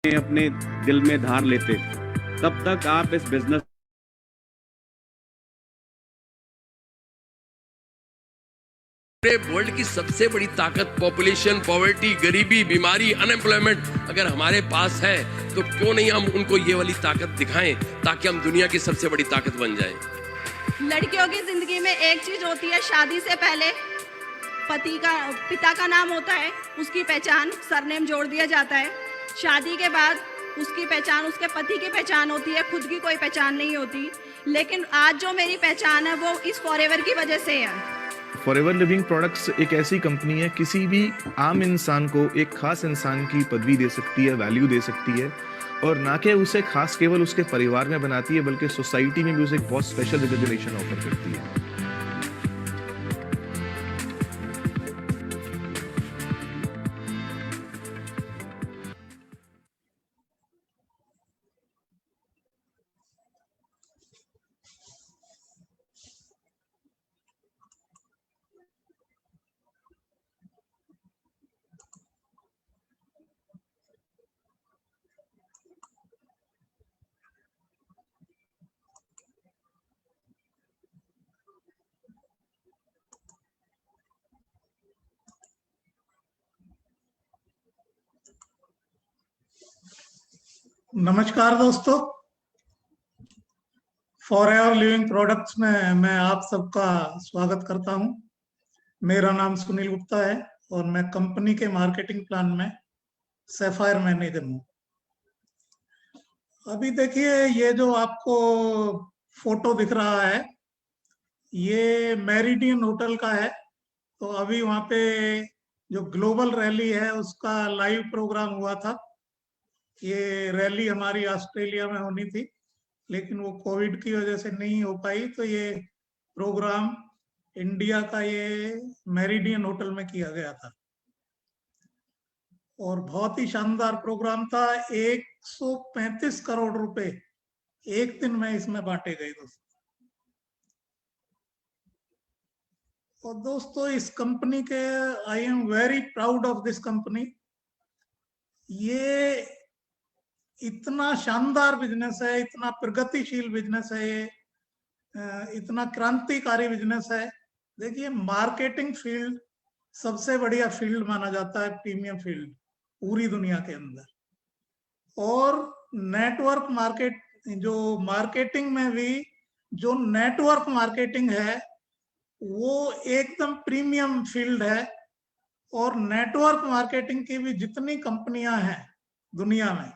अपने दिल में धार लेते, तब तक आप इस बिजनेस वर्ल्ड की सबसे बड़ी ताकत पॉपुलेशन, पॉवर्टी, गरीबी, बीमारी, अनएम्प्लॉयमेंट अगर हमारे पास है तो क्यों नहीं हम उनको ये वाली ताकत दिखाएं ताकि हम दुनिया की सबसे बड़ी ताकत बन जाएं। लड़कियों की जिंदगी में एक चीज होती है, शादी से पहले पिता का नाम होता है, उसकी पहचान सरनेम जोड़ दिया जाता है। शादी के बाद उसकी पहचान उसके पति की पहचान होती है, खुद की कोई पहचान नहीं होती। लेकिन आज जो मेरी पहचान है वो इस फॉरएवर की वजह से है। फॉरएवर लिविंग प्रोडक्ट्स एक ऐसी कंपनी है, किसी भी आम इंसान को एक खास इंसान की पदवी दे सकती है, वैल्यू दे सकती है, और ना कि उसे खास केवल उसके परिवार में बनाती है बल्कि सोसाइटी में भी उसे एक बहुत स्पेशल रिकॉग्निशन ऑफर करती है। नमस्कार दोस्तों, फॉरएवर लिविंग प्रोडक्ट्स में मैं आप सबका स्वागत करता हूं। मेरा नाम सुनील गुप्ता है और मैं कंपनी के मार्केटिंग प्लान में सैफायर मैनेजर हूं। अभी देखिए, ये जो आपको फोटो दिख रहा है ये मेरिडियन होटल का है। तो अभी वहां पे जो ग्लोबल रैली है उसका लाइव प्रोग्राम हुआ था। ये रैली हमारी ऑस्ट्रेलिया में होनी थी लेकिन वो कोविड की वजह से नहीं हो पाई, तो ये प्रोग्राम इंडिया का ये मेरिडियन होटल में किया गया था और बहुत ही शानदार प्रोग्राम था। 135 करोड़ रुपए एक दिन में इसमें बांटे गए दोस्तों। और दोस्तों, इस कंपनी के I am very proud of this company. ये इतना शानदार बिजनेस है, इतना प्रगतिशील बिजनेस है, ये इतना क्रांतिकारी बिजनेस है। देखिए, मार्केटिंग फील्ड सबसे बढ़िया फील्ड माना जाता है, प्रीमियम फील्ड पूरी दुनिया के अंदर। और नेटवर्क मार्केट, जो मार्केटिंग में भी जो नेटवर्क मार्केटिंग है वो एकदम प्रीमियम फील्ड है। और नेटवर्क मार्केटिंग की भी जितनी कंपनियां हैं दुनिया में,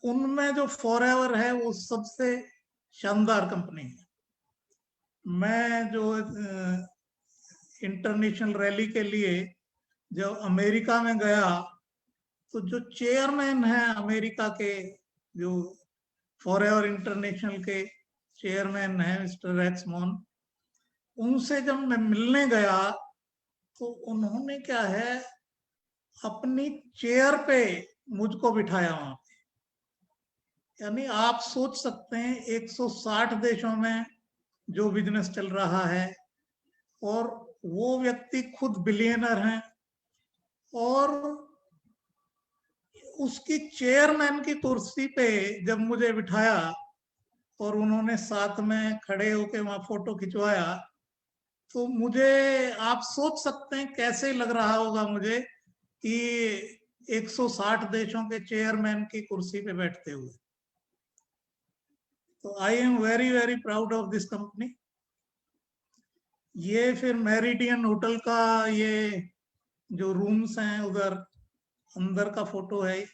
उनमें जो फॉरएवर है वो सबसे शानदार कंपनी है। मैं जो इंटरनेशनल रैली के लिए जब अमेरिका में गया तो जो चेयरमैन है अमेरिका के, जो फॉरएवर इंटरनेशनल के चेयरमैन है मिस्टर रेक्समोन, उनसे जब मैं मिलने गया तो उन्होंने क्या है, अपनी चेयर पे मुझको बिठाया वहां पे। यानी आप सोच सकते हैं 160 देशों में जो बिजनेस चल रहा है और वो व्यक्ति खुद बिलियनर हैं और उसकी चेयरमैन की कुर्सी पे जब मुझे बिठाया और उन्होंने साथ में खड़े होके वहां फोटो खिंचवाया, तो मुझे आप सोच सकते हैं कैसे लग रहा होगा मुझे कि 160 देशों के चेयरमैन की कुर्सी पे बैठते हुए। तो I am very very proud of this company. ये फिर मेरिडियन होटल का ये जो रूम्स हैं उधर अंदर का फोटो है।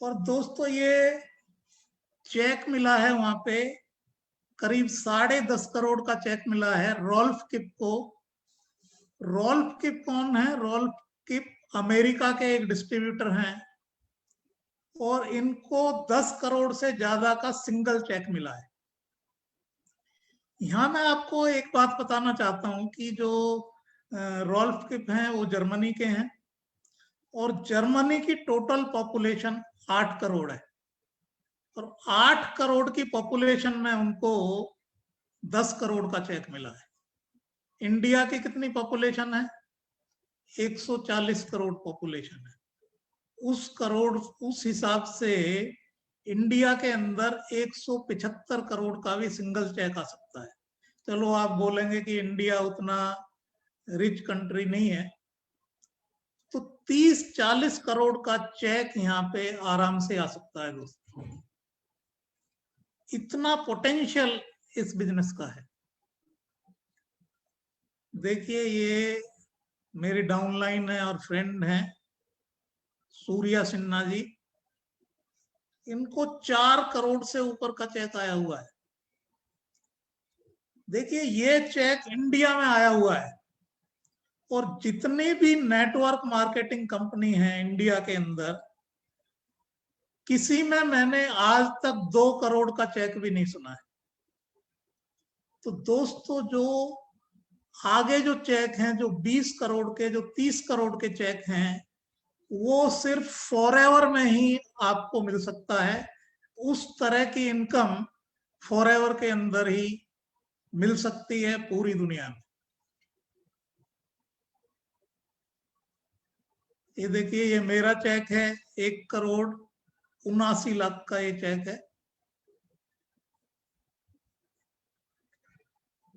और दोस्तों, ये चेक मिला है वहां पे, करीब 10.5 करोड़ का चेक मिला है रॉल्फ किप को। रॉल्फ किप कौन है? रॉल्फ किप अमेरिका के एक डिस्ट्रीब्यूटर हैं और इनको 10 करोड़ से ज्यादा का सिंगल चेक मिला है। यहां मैं आपको एक बात बताना चाहता हूं कि जो रॉल्फ किप हैं वो जर्मनी के हैं और जर्मनी की टोटल पॉपुलेशन 8 करोड़ है और 8 करोड़ की पॉपुलेशन में उनको 10 करोड़ का चेक मिला है। इंडिया की कितनी पॉपुलेशन है? 140 करोड़ पॉपुलेशन है। उस हिसाब से इंडिया के अंदर 175 करोड़ का भी सिंगल चेक आ सकता है। चलो आप बोलेंगे कि इंडिया उतना रिच कंट्री नहीं है, तो 30-40 करोड़ का चेक यहाँ पे आराम से आ सकता है दोस्तों। इतना पोटेंशियल इस बिजनेस का है। देखिए ये मेरी डाउनलाइन है और फ्रेंड हैं सूर्या सिन्हा जी, इनको 4 करोड़ से ऊपर का चेक आया हुआ है। देखिए ये चेक इंडिया में आया हुआ है, और जितनी भी नेटवर्क मार्केटिंग कंपनी है इंडिया के अंदर, किसी में मैंने आज तक 2 करोड़ का चेक भी नहीं सुना है। तो दोस्तों जो आगे जो चेक हैं, जो 20 करोड़ के, जो 30 करोड़ के चेक हैं, वो सिर्फ फॉरएवर में ही आपको मिल सकता है। उस तरह की इनकम फॉरएवर के अंदर ही मिल सकती है पूरी दुनिया में। ये देखिए ये मेरा चेक है, 1,79,00,000 का ये चेक है।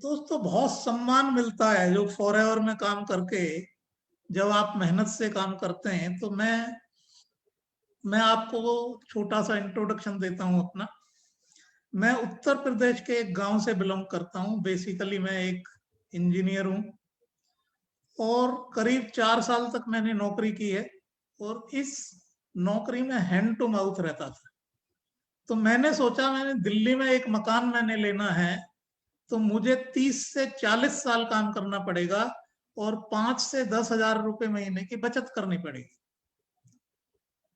दोस्तों बहुत सम्मान मिलता है जो फॉरएवर में काम करके, जब आप मेहनत से काम करते हैं। तो मैं आपको छोटा सा इंट्रोडक्शन देता हूं अपना। मैं उत्तर प्रदेश के एक गांव से बिलोंग करता हूं। बेसिकली मैं एक इंजीनियर हूं, और करीब 4 साल तक मैंने नौकरी की है, और इस नौकरी में हैंड टू माउथ रहता था। तो मैंने सोचा मैंने दिल्ली में एक मकान मैंने लेना है, तो मुझे 30 से 40 साल काम करना पड़ेगा, और 5 से 10 हजार रुपए महीने की बचत करनी पड़ेगी।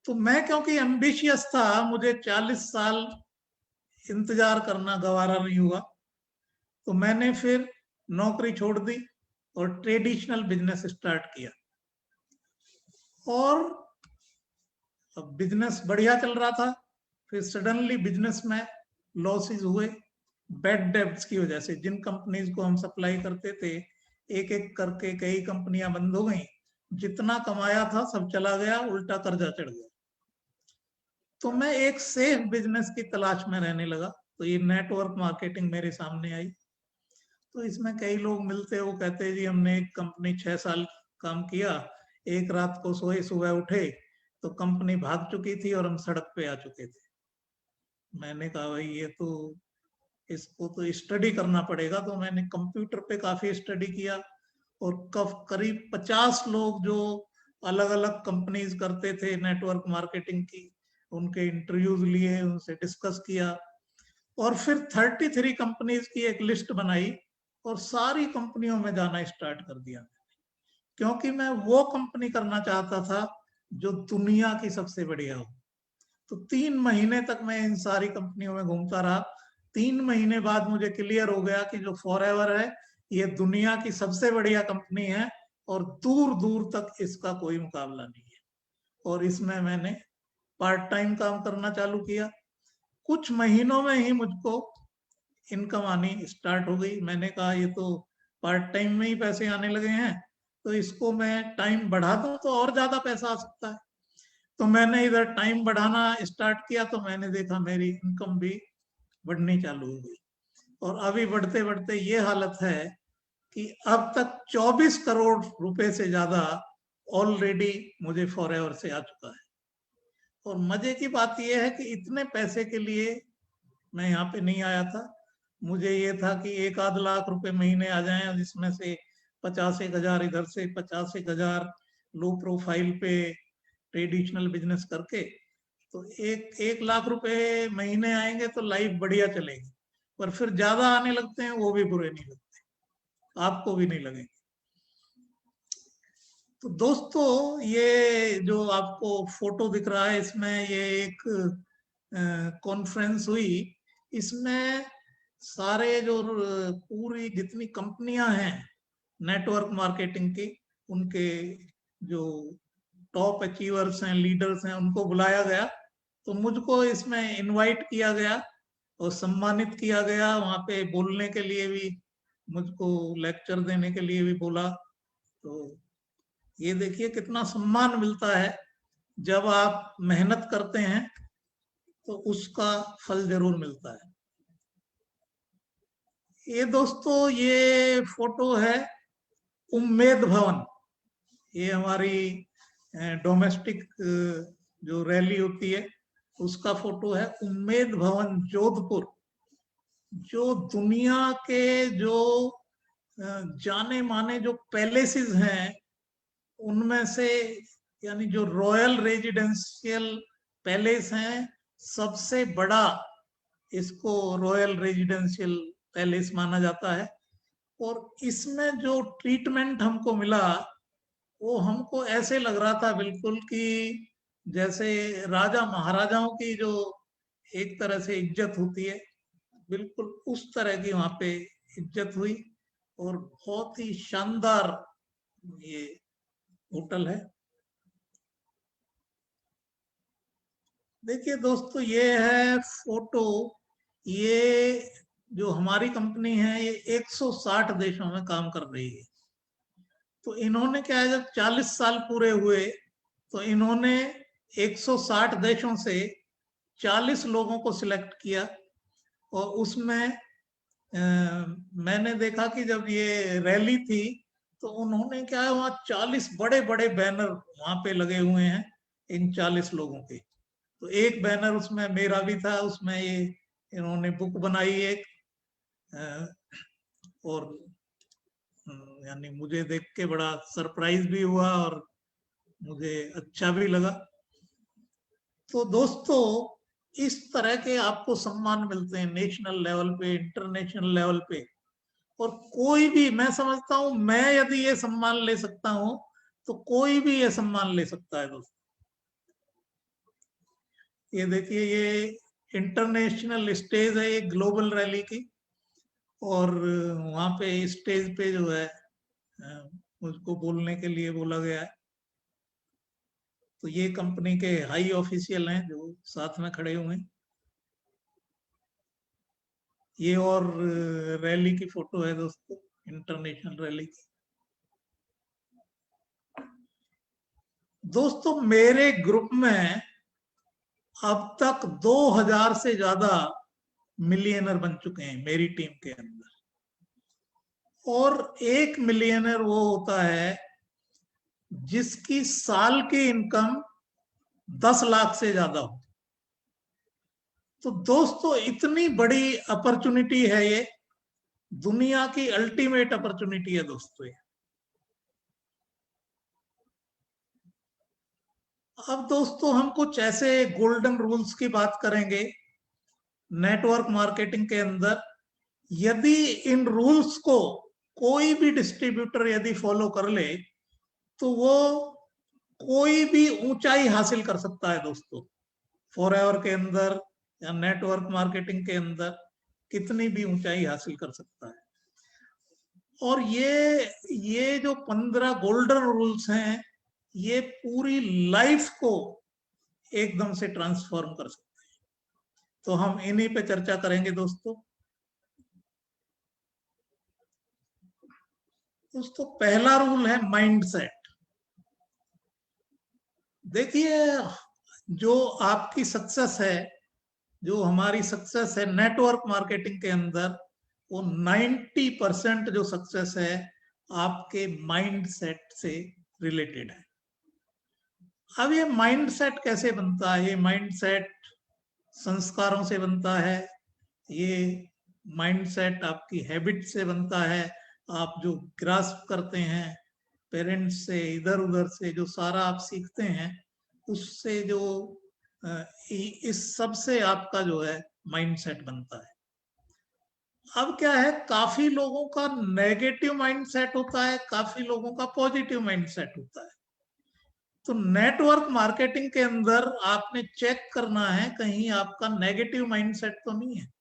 तो मैं क्योंकि एम्बिशियस था, मुझे 40 साल इंतजार करना गवारा नहीं हुआ। तो मैंने फिर नौकरी छोड़ दी और ट्रेडिशनल बिजनेस स्टार्ट किया, और बिजनेस बढ़िया चल रहा था। फिर सडनली बिजनेस में लॉसेस हुए बैड डेब्ट्स की वजह से। जिन कंपनीज को हम सप्लाई करते थे, एक एक करके कई कंपनियां बंद हो गई। जितना कमाया था सब चला गया, उल्टा कर्जा चढ़ गया। तो मैं एक सेफ बिजनेस की तलाश में रहने लगा। तो ये नेटवर्क मार्केटिंग मेरे सामने आई। तो इसमें कई लोग मिलते, वो कहते जी हमने एक कंपनी 6 साल काम किया, एक रात को सोए सुबह उठे तो कंपनी भाग चुकी थी और हम सड़क पे आ चुके थे। मैंने कहा भाई ये तो, इसको तो स्टडी करना पड़ेगा। तो मैंने कंप्यूटर पे काफी स्टडी किया, और करीब 50 लोग जो अलग अलग कंपनीज करते थे नेटवर्क मार्केटिंग की, उनके इंटरव्यूज लिए, उनसे डिस्कस किया, और फिर 33 कंपनीज की एक लिस्ट बनाई, और सारी कंपनियों में जाना स्टार्ट कर दिया। क्योंकि मैं वो कंपनी करना चाहता था जो दुनिया की सबसे बढ़िया हो। तो 3 महीने तक मैं इन सारी कंपनियों में घूमता रहा। 3 महीने बाद मुझे क्लियर हो गया कि जो फॉरएवर है ये दुनिया की सबसे बढ़िया कंपनी है, और दूर दूर तक इसका कोई मुकाबला नहीं है। और इसमें मैंने पार्ट टाइम काम करना चालू किया। कुछ महीनों में ही मुझको इनकम आनी स्टार्ट हो गई। मैंने कहा ये तो पार्ट टाइम में ही पैसे आने लगे हैं, तो इसको मैं टाइम बढ़ा दूं तो और ज्यादा पैसा आ सकता है। तो मैंने इधर टाइम बढ़ाना स्टार्ट किया, तो मैंने देखा मेरी इनकम भी बढ़नी चालू हो गई। और अभी बढ़ते बढ़ते ये हालत है कि अब तक 24 करोड़ रुपए से ज्यादा ऑलरेडी मुझे फॉरएवर से आ चुका है। और मजे की बात यह है कि इतने पैसे के लिए मैं यहाँ पे नहीं आया था। मुझे ये था कि 1-8 लाख रुपए महीने आ जाएं, जिसमें से 50-1 हजार इधर से, 50-1 हजार लो प्रोफाइल पे ट्रेडिशनल बिजनेस करके, तो 1 लाख रुपए महीने आएंगे तो लाइफ बढ़िया चलेगी। पर फिर ज्यादा आने लगते हैं वो भी बुरे नहीं लगते, आपको भी नहीं लगेंगे। तो दोस्तों ये जो आपको फोटो दिख रहा है, इसमें ये एक कॉन्फ्रेंस हुई। इसमें सारे जो पूरी जितनी कंपनियां हैं नेटवर्क मार्केटिंग की, उनके जो टॉप अचीवर्स हैं, लीडर्स हैं, उनको बुलाया गया। तो मुझको इसमें इनवाइट किया गया और सम्मानित किया गया। वहां पे बोलने के लिए भी, मुझको लेक्चर देने के लिए भी बोला। तो ये देखिए कितना सम्मान मिलता है जब आप मेहनत करते हैं तो उसका फल जरूर मिलता है। ये दोस्तों ये फोटो है उम्मेद भवन। ये हमारी डोमेस्टिक जो रैली होती है उसका फोटो है। उम्मेद भवन जोधपुर, जो दुनिया के जो जाने माने जो पैलेसेस हैं उनमें से, यानी जो रॉयल रेजिडेंशियल पैलेस हैं, सबसे बड़ा इसको रॉयल रेजिडेंशियल पैलेस माना जाता है। और इसमें जो ट्रीटमेंट हमको मिला वो हमको ऐसे लग रहा था बिल्कुल कि जैसे राजा महाराजाओं की जो एक तरह से इज्जत होती है, बिल्कुल उस तरह की वहां पे इज्जत हुई। और बहुत ही शानदार ये होटल है। देखिए दोस्तों ये है फोटो। ये जो हमारी कंपनी है ये 160 देशों में काम कर रही है। तो इन्होंने क्या है, जब 40 साल पूरे हुए तो इन्होंने 160 देशों से 40 लोगों को सिलेक्ट किया। और उसमें मैंने देखा कि जब ये रैली थी तो उन्होंने क्या है, वहाँ 40 बड़े बड़े बैनर वहां पे लगे हुए हैं इन 40 लोगों के। तो एक बैनर उसमें मेरा भी था, उसमें ये इन्होंने बुक बनाई एक। और यानी मुझे देख के बड़ा सरप्राइज भी हुआ और मुझे अच्छा भी लगा। तो दोस्तों इस तरह के आपको सम्मान मिलते हैं नेशनल लेवल पे, इंटरनेशनल लेवल पे। और कोई भी, मैं समझता हूं, मैं यदि ये सम्मान ले सकता हूं तो कोई भी ये सम्मान ले सकता है दोस्तों। ये देखिए ये इंटरनेशनल स्टेज है, ये ग्लोबल रैली की। और वहां पे स्टेज पे जो है मुझको बोलने के लिए बोला गया है। तो ये कंपनी के हाई ऑफिशियल हैं जो साथ में खड़े हुए हैं। ये और रैली की फोटो है दोस्तों, इंटरनेशनल रैली की। दोस्तों मेरे ग्रुप में अब तक 2000 से ज्यादा मिलियनर बन चुके हैं मेरी टीम के अंदर। और 1 मिलियनर वो होता है जिसकी साल की इनकम 10 लाख से ज्यादा हो। तो दोस्तों इतनी बड़ी अपॉर्चुनिटी है ये, दुनिया की अल्टीमेट अपॉर्चुनिटी है दोस्तों ये। अब दोस्तों हम कुछ ऐसे गोल्डन रूल्स की बात करेंगे नेटवर्क मार्केटिंग के अंदर। यदि इन रूल्स को कोई भी डिस्ट्रीब्यूटर यदि फॉलो कर ले तो वो कोई भी ऊंचाई हासिल कर सकता है दोस्तों। फॉरएवर के अंदर या नेटवर्क मार्केटिंग के अंदर कितनी भी ऊंचाई हासिल कर सकता है। और ये जो 15 गोल्डन रूल्स हैं ये पूरी लाइफ को एकदम से ट्रांसफॉर्म कर सकते हैं। तो हम इन्हीं पे चर्चा करेंगे दोस्तों। दोस्तों पहला रूल है माइंडसेट। देखिए जो आपकी सक्सेस है, जो हमारी सक्सेस है नेटवर्क मार्केटिंग के अंदर, वो 90% जो सक्सेस है आपके माइंडसेट से रिलेटेड है। अब ये माइंडसेट कैसे बनता है? ये माइंडसेट संस्कारों से बनता है, ये माइंडसेट आपकी हैबिट से बनता है। आप जो ग्रास्प करते हैं पेरेंट्स से, इधर उधर से जो सारा आप सीखते हैं, उससे जो इस सब से आपका जो है माइंडसेट बनता है। अब क्या है, काफी लोगों का नेगेटिव माइंडसेट होता है, काफी लोगों का पॉजिटिव माइंडसेट होता है। तो नेटवर्क मार्केटिंग के अंदर आपने चेक करना है कहीं आपका नेगेटिव माइंडसेट तो नहीं है।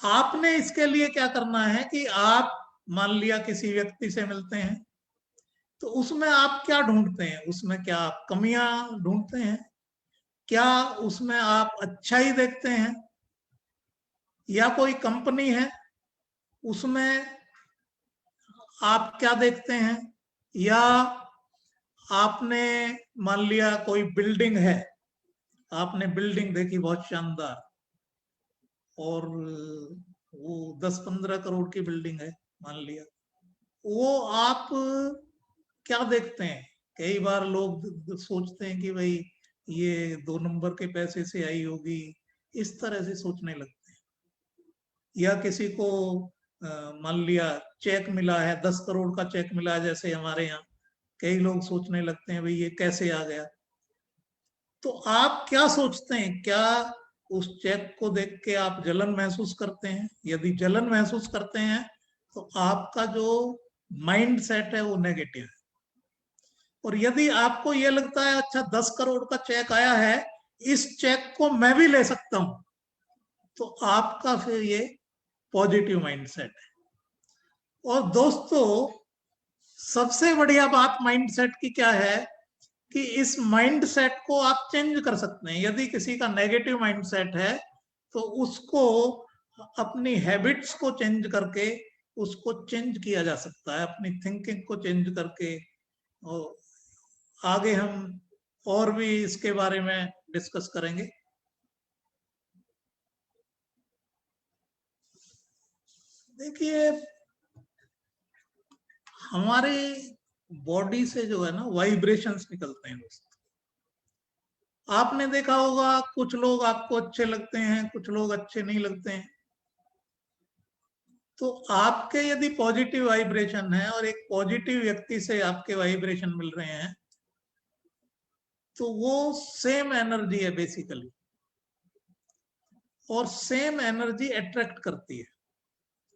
आपने इसके लिए क्या करना है कि आप मान लिया किसी व्यक्ति से मिलते हैं तो उसमें आप क्या ढूंढते हैं? उसमें क्या आप कमियां ढूंढते हैं? क्या उसमें आप अच्छाई देखते हैं? या कोई कंपनी है उसमें आप क्या देखते हैं? या आपने मान लिया कोई बिल्डिंग है, आपने बिल्डिंग देखी बहुत शानदार, और वो 10-15 करोड़ की बिल्डिंग है मान लिया, वो आप क्या देखते हैं? कई बार लोग सोचते हैं कि भाई ये 2 नंबर के पैसे से आई होगी, इस तरह से सोचने लगते हैं। या किसी को मान लिया चेक मिला है, 10 करोड़ का चेक मिला है, जैसे हमारे यहाँ कई लोग सोचने लगते हैं भाई ये कैसे आ गया। तो आप क्या सोचते हैं? क्या उस चेक को देख के आप जलन महसूस करते हैं? यदि जलन महसूस करते हैं तो आपका जो माइंड सेट है वो नेगेटिव है। और यदि आपको ये लगता है अच्छा 10 करोड़ का चेक आया है, इस चेक को मैं भी ले सकता हूं, तो आपका फिर ये पॉजिटिव माइंडसेट है। और दोस्तों, सबसे बढ़िया बात माइंडसेट की क्या है कि इस माइंडसेट को आप चेंज कर सकते हैं। यदि किसी का नेगेटिव माइंडसेट है तो उसको अपनी हैबिट्स को चेंज करके उसको चेंज किया जा सकता है, अपनी थिंकिंग को चेंज करके। और आगे हम और भी इसके बारे में डिस्कस करेंगे। देखिए, हमारे बॉडी से जो है ना वाइब्रेशंस निकलते हैं दोस्तों। आपने देखा होगा कुछ लोग आपको अच्छे लगते हैं, कुछ लोग अच्छे नहीं लगते हैं। तो आपके यदि पॉजिटिव वाइब्रेशन है और एक पॉजिटिव व्यक्ति से आपके वाइब्रेशन मिल रहे हैं, तो वो सेम एनर्जी है बेसिकली, और सेम एनर्जी अट्रैक्ट करती है,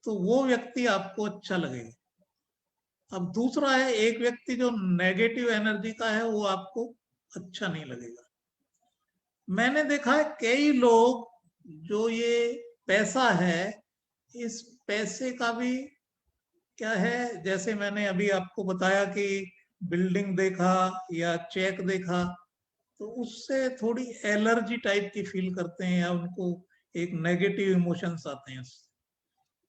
तो वो व्यक्ति आपको अच्छा लगेगा। अब दूसरा है, एक व्यक्ति जो नेगेटिव एनर्जी का है वो आपको अच्छा नहीं लगेगा। मैंने देखा है कई लोग जो ये पैसा है, इस पैसे का भी क्या है, जैसे मैंने अभी आपको बताया कि बिल्डिंग देखा या चेक देखा तो उससे थोड़ी एलर्जी टाइप की फील करते हैं, या उनको एक नेगेटिव इमोशंस आते हैं।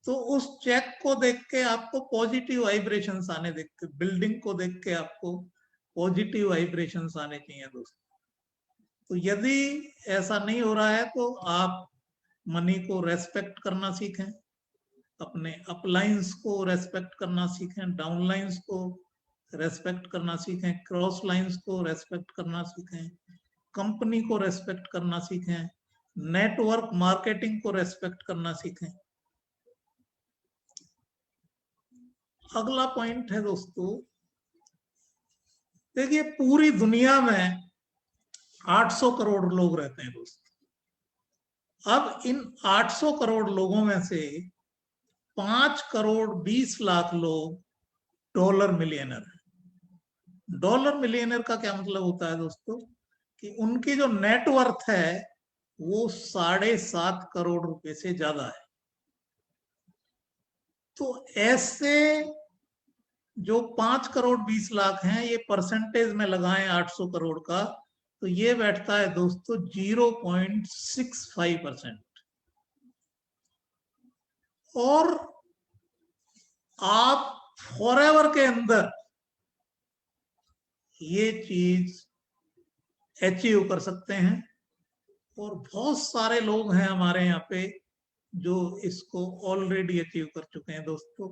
तो उस चेक को देख के आपको पॉजिटिव वाइब्रेशंस आने देखते, बिल्डिंग को देख के आपको पॉजिटिव वाइब्रेशंस आने चाहिए दोस्तों। तो यदि ऐसा नहीं हो रहा है तो आप मनी को रेस्पेक्ट करना सीखें, अपने अपलाइंस को रेस्पेक्ट करना सीखें, डाउनलाइंस को रेस्पेक्ट करना सीखें, क्रॉस लाइंस को रेस्पेक्ट करना सीखें, कंपनी को रेस्पेक्ट करना सीखें, नेटवर्क मार्केटिंग को रेस्पेक्ट करना सीखें। अगला पॉइंट है दोस्तों, देखिए पूरी दुनिया में 800 करोड़ लोग रहते हैं दोस्तों। अब इन 800 करोड़ लोगों में से 5 करोड़ 20 लाख लोग डॉलर मिलियनर है। डॉलर मिलियनर का क्या मतलब होता है दोस्तों? कि उनकी जो नेटवर्थ है वो 7.5 करोड़ रुपए से ज्यादा है। तो ऐसे जो 5 करोड़ 20 लाख हैं, ये परसेंटेज में लगाएं 800 करोड़ का, तो ये बैठता है दोस्तों 0.65%। और आप फॉरएवर के अंदर ये चीज अचीव कर सकते हैं। और बहुत सारे लोग हैं हमारे यहाँ पे जो इसको ऑलरेडी अचीव कर चुके हैं दोस्तों।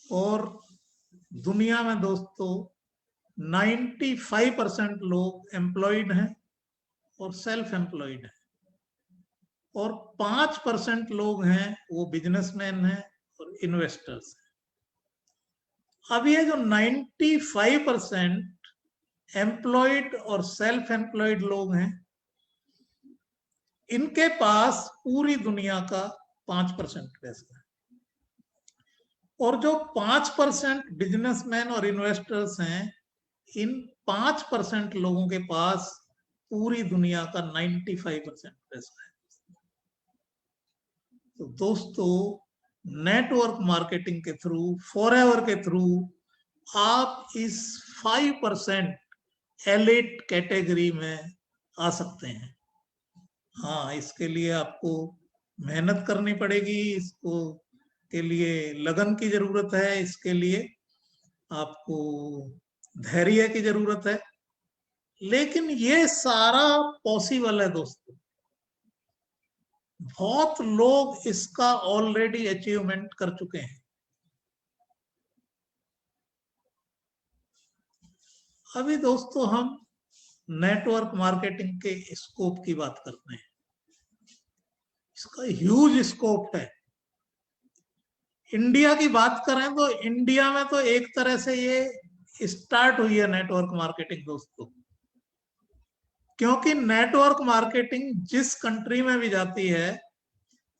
और दुनिया में दोस्तों 95% लोग एम्प्लॉयड हैं और सेल्फ एम्प्लॉयड हैं, और 5% लोग हैं वो बिजनेसमैन हैं और इन्वेस्टर्स हैं। अब ये जो 95% एम्प्लॉयड और सेल्फ एम्प्लॉयड लोग हैं, इनके पास पूरी दुनिया का 5% पैसा है। और जो 5% बिजनेसमैन और इन्वेस्टर्स हैं, इन 5% लोगों के पास पूरी दुनिया का 95% पैसा है। तो दोस्तों, नेटवर्क मार्केटिंग के थ्रू, फॉरएवर के थ्रू आप इस 5% एलिट कैटेगरी में आ सकते हैं। हाँ, इसके लिए आपको मेहनत करनी पड़ेगी, इसको के लिए लगन की जरूरत है, इसके लिए आपको धैर्य की जरूरत है, लेकिन ये सारा पॉसिबल है दोस्तों। बहुत लोग इसका ऑलरेडी अचीवमेंट कर चुके हैं। अभी दोस्तों हम नेटवर्क मार्केटिंग के स्कोप की बात करते हैं। इसका ह्यूज स्कोप है। इंडिया की बात करें तो इंडिया में तो एक तरह से ये स्टार्ट हुई है नेटवर्क मार्केटिंग दोस्तों, क्योंकि नेटवर्क मार्केटिंग जिस कंट्री में भी जाती है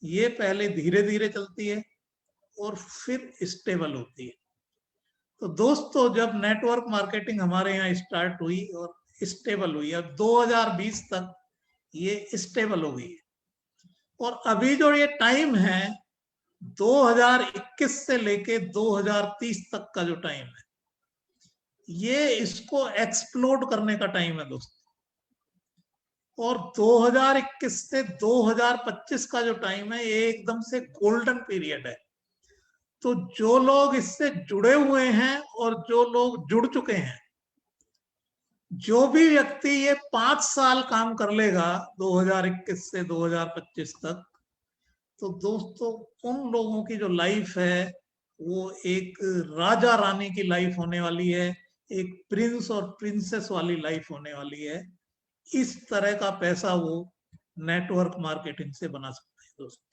ये पहले धीरे धीरे चलती है और फिर स्टेबल होती है। तो दोस्तों जब नेटवर्क मार्केटिंग हमारे यहाँ स्टार्ट हुई और स्टेबल हुई, अब 2020 तक ये स्टेबल हो गई है। और अभी जो ये टाइम है 2021 से लेके 2030 तक का जो टाइम है, ये इसको एक्सप्लोड करने का टाइम है दोस्तों। और 2021 से 2025 का जो टाइम है ये एकदम से गोल्डन पीरियड है। तो जो लोग इससे जुड़े हुए हैं और जो लोग जुड़ चुके हैं, जो भी व्यक्ति ये 5 साल काम कर लेगा 2021 से 2025 तक, तो दोस्तों उन लोगों की जो लाइफ है वो एक राजा रानी की लाइफ होने वाली है, एक प्रिंस और प्रिंसेस वाली लाइफ होने वाली है। इस तरह का पैसा वो नेटवर्क मार्केटिंग से बना सकते हैं दोस्तों।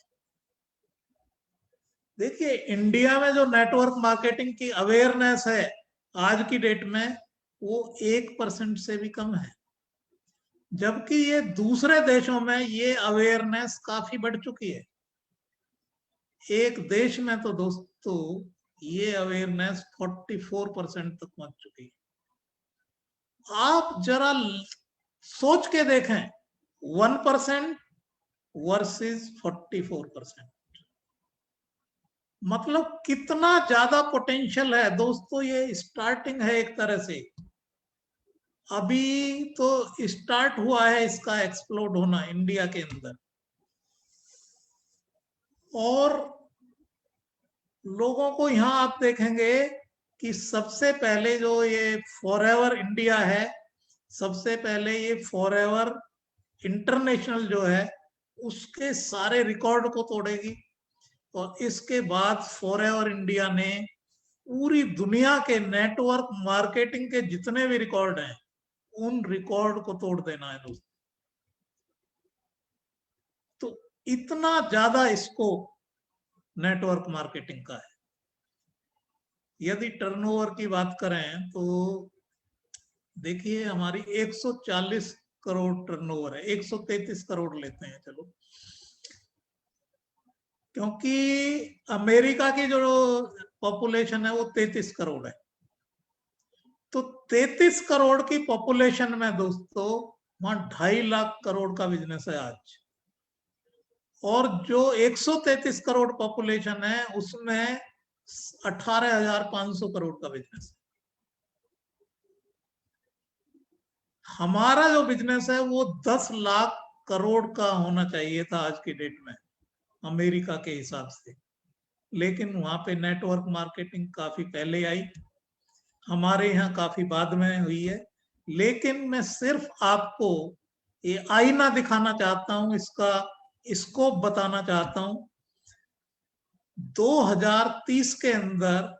देखिए इंडिया में जो नेटवर्क मार्केटिंग की अवेयरनेस है आज की डेट में वो 1% से भी कम है, जबकि ये दूसरे देशों में ये अवेयरनेस काफी बढ़ चुकी है। एक देश में तो दोस्तों ये अवेयरनेस 44% तक पहुंच चुकी है। आप जरा सोच के देखें 1% वर्सेस 44%, मतलब कितना ज्यादा पोटेंशियल है दोस्तों। ये स्टार्टिंग है एक तरह से, अभी तो स्टार्ट हुआ है इसका एक्सप्लोड होना इंडिया के अंदर। और लोगों को यहाँ आप देखेंगे कि सबसे पहले जो ये फॉरएवर इंडिया है, सबसे पहले ये फॉरएवर इंटरनेशनल जो है उसके सारे रिकॉर्ड को तोड़ेगी। और इसके बाद फॉरएवर इंडिया ने पूरी दुनिया के नेटवर्क मार्केटिंग के जितने भी रिकॉर्ड हैं उन रिकॉर्ड को तोड़ देना है दोस्तों। तो इतना ज्यादा स्कोप नेटवर्क मार्केटिंग का है। यदि टर्नओवर की बात करें तो देखिए हमारी 140 करोड़ टर्नओवर है, 133 करोड़ लेते हैं चलो, क्योंकि अमेरिका की जो पॉपुलेशन है वो 33 करोड़ है। तो 33 करोड़ की पॉपुलेशन में दोस्तों वहां 2.5 लाख करोड़ का बिजनेस है आज। और जो 133 करोड़ पॉपुलेशन है उसमें 18,500 करोड़ का बिजनेस है। हमारा जो बिजनेस है वो 10 लाख करोड़ का होना चाहिए था आज की डेट में अमेरिका के हिसाब से, लेकिन वहां पे नेटवर्क मार्केटिंग काफी पहले आई, हमारे यहाँ काफी बाद में हुई है। लेकिन मैं सिर्फ आपको ये आईना दिखाना चाहता हूं, इसका स्कोप बताना चाहता हूं। 2030 के अंदर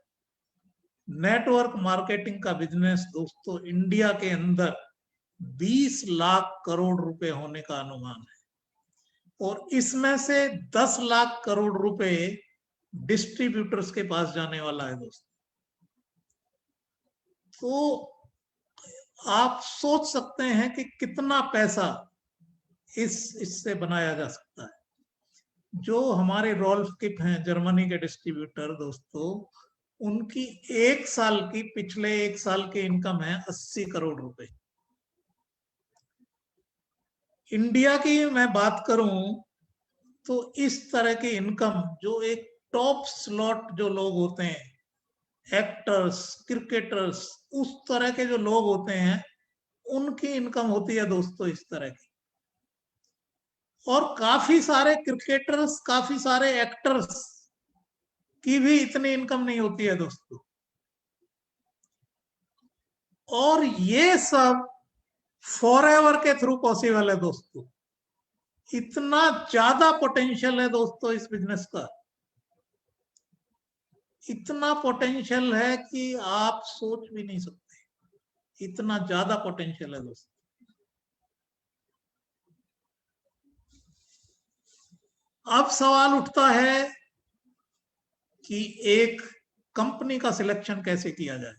नेटवर्क मार्केटिंग का बिजनेस दोस्तों इंडिया के अंदर 20 लाख करोड़ रुपए होने का अनुमान है। और इसमें से 10 लाख करोड़ रुपए डिस्ट्रीब्यूटर्स के पास जाने वाला है दोस्तों। तो आप सोच सकते हैं कि कितना पैसा इससे बनाया जा सकता है। जो हमारे रॉल्फ किप हैं जर्मनी के डिस्ट्रीब्यूटर दोस्तों, उनकी एक साल की पिछले एक साल की इनकम है 80 करोड़ रुपए। इंडिया की मैं बात करूं तो इस तरह की इनकम जो एक टॉप स्लॉट जो लोग होते हैं, एक्टर्स, क्रिकेटर्स, उस तरह के जो लोग होते हैं उनकी इनकम होती है दोस्तों इस तरह की। और काफी सारे क्रिकेटर्स, काफी सारे एक्टर्स की भी इतनी इनकम नहीं होती है दोस्तों। और ये सब फॉरएवर के थ्रू पॉसिबल है दोस्तों। इतना ज्यादा पोटेंशियल है दोस्तों इस बिजनेस का, इतना पोटेंशियल है कि आप सोच भी नहीं सकते, इतना ज्यादा पोटेंशियल है दोस्तों। अब सवाल उठता है कि एक कंपनी का सिलेक्शन कैसे किया जाए,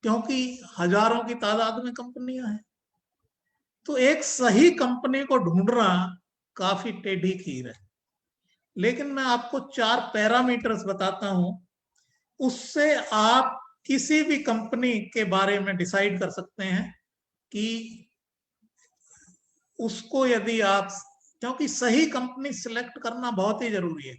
क्योंकि हजारों की तादाद में कंपनियां हैं। तो एक सही कंपनी को ढूंढना काफी टेढ़ी खीर है। लेकिन मैं आपको 4 पैरामीटर्स बताता हूं, उससे आप किसी भी कंपनी के बारे में डिसाइड कर सकते हैं कि उसको यदि आप, क्योंकि सही कंपनी सिलेक्ट करना बहुत ही जरूरी है।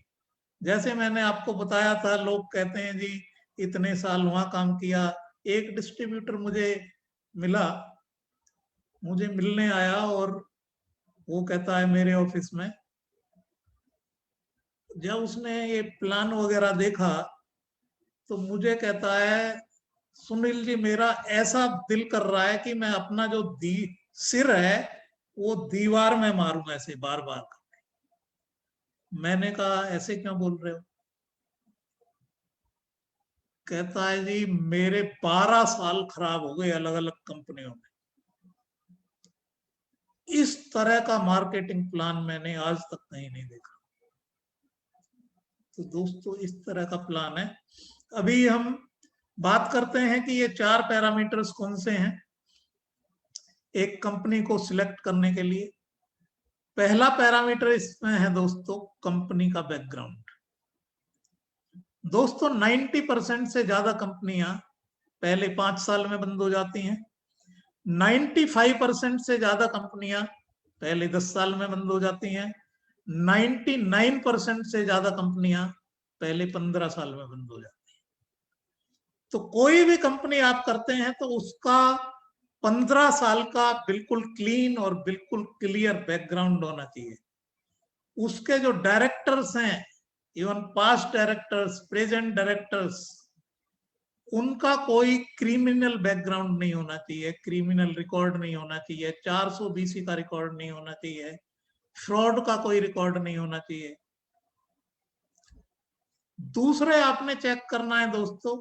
जैसे मैंने आपको बताया था, लोग कहते हैं जी इतने साल वहां काम किया। एक डिस्ट्रीब्यूटर मुझे मिलने आया और वो कहता है मेरे ऑफिस में, जब उसने ये प्लान वगैरह देखा तो मुझे कहता है, सुनील जी मेरा ऐसा दिल कर रहा है कि मैं अपना जो सिर है वो दीवार में मारूं ऐसे बार बार। मैंने कहा ऐसे क्यों बोल रहे हो? कहता है जी मेरे 12 साल खराब हो गए अलग अलग कंपनियों में। इस तरह का मार्केटिंग प्लान मैंने आज तक कहीं नहीं देखा। तो दोस्तों इस तरह का प्लान है। अभी हम बात करते हैं कि ये 4 पैरामीटर्स कौन से हैं एक कंपनी को सिलेक्ट करने के लिए। पहला पैरामीटर इसमें है दोस्तों कंपनी का बैकग्राउंड। दोस्तों 90% से ज्यादा कंपनियां पहले 5 साल में बंद हो जाती हैं। 95% से ज्यादा कंपनियां पहले 10 साल में बंद हो जाती हैं। 99% से ज्यादा कंपनियां पहले 15 साल में बंद हो जाती हैं। तो कोई भी कंपनी आप करते हैं तो उसका 15 साल का बिल्कुल क्लीन और बिल्कुल क्लियर बैकग्राउंड होना चाहिए। उसके जो डायरेक्टर्स हैं, even past directors, present directors, उनका कोई क्रिमिनल बैकग्राउंड नहीं होना चाहिए, क्रिमिनल रिकॉर्ड नहीं होना चाहिए, 420 का रिकॉर्ड नहीं होना चाहिए, फ्रॉड का कोई रिकॉर्ड नहीं होना चाहिए। दूसरे आपने चेक करना है दोस्तों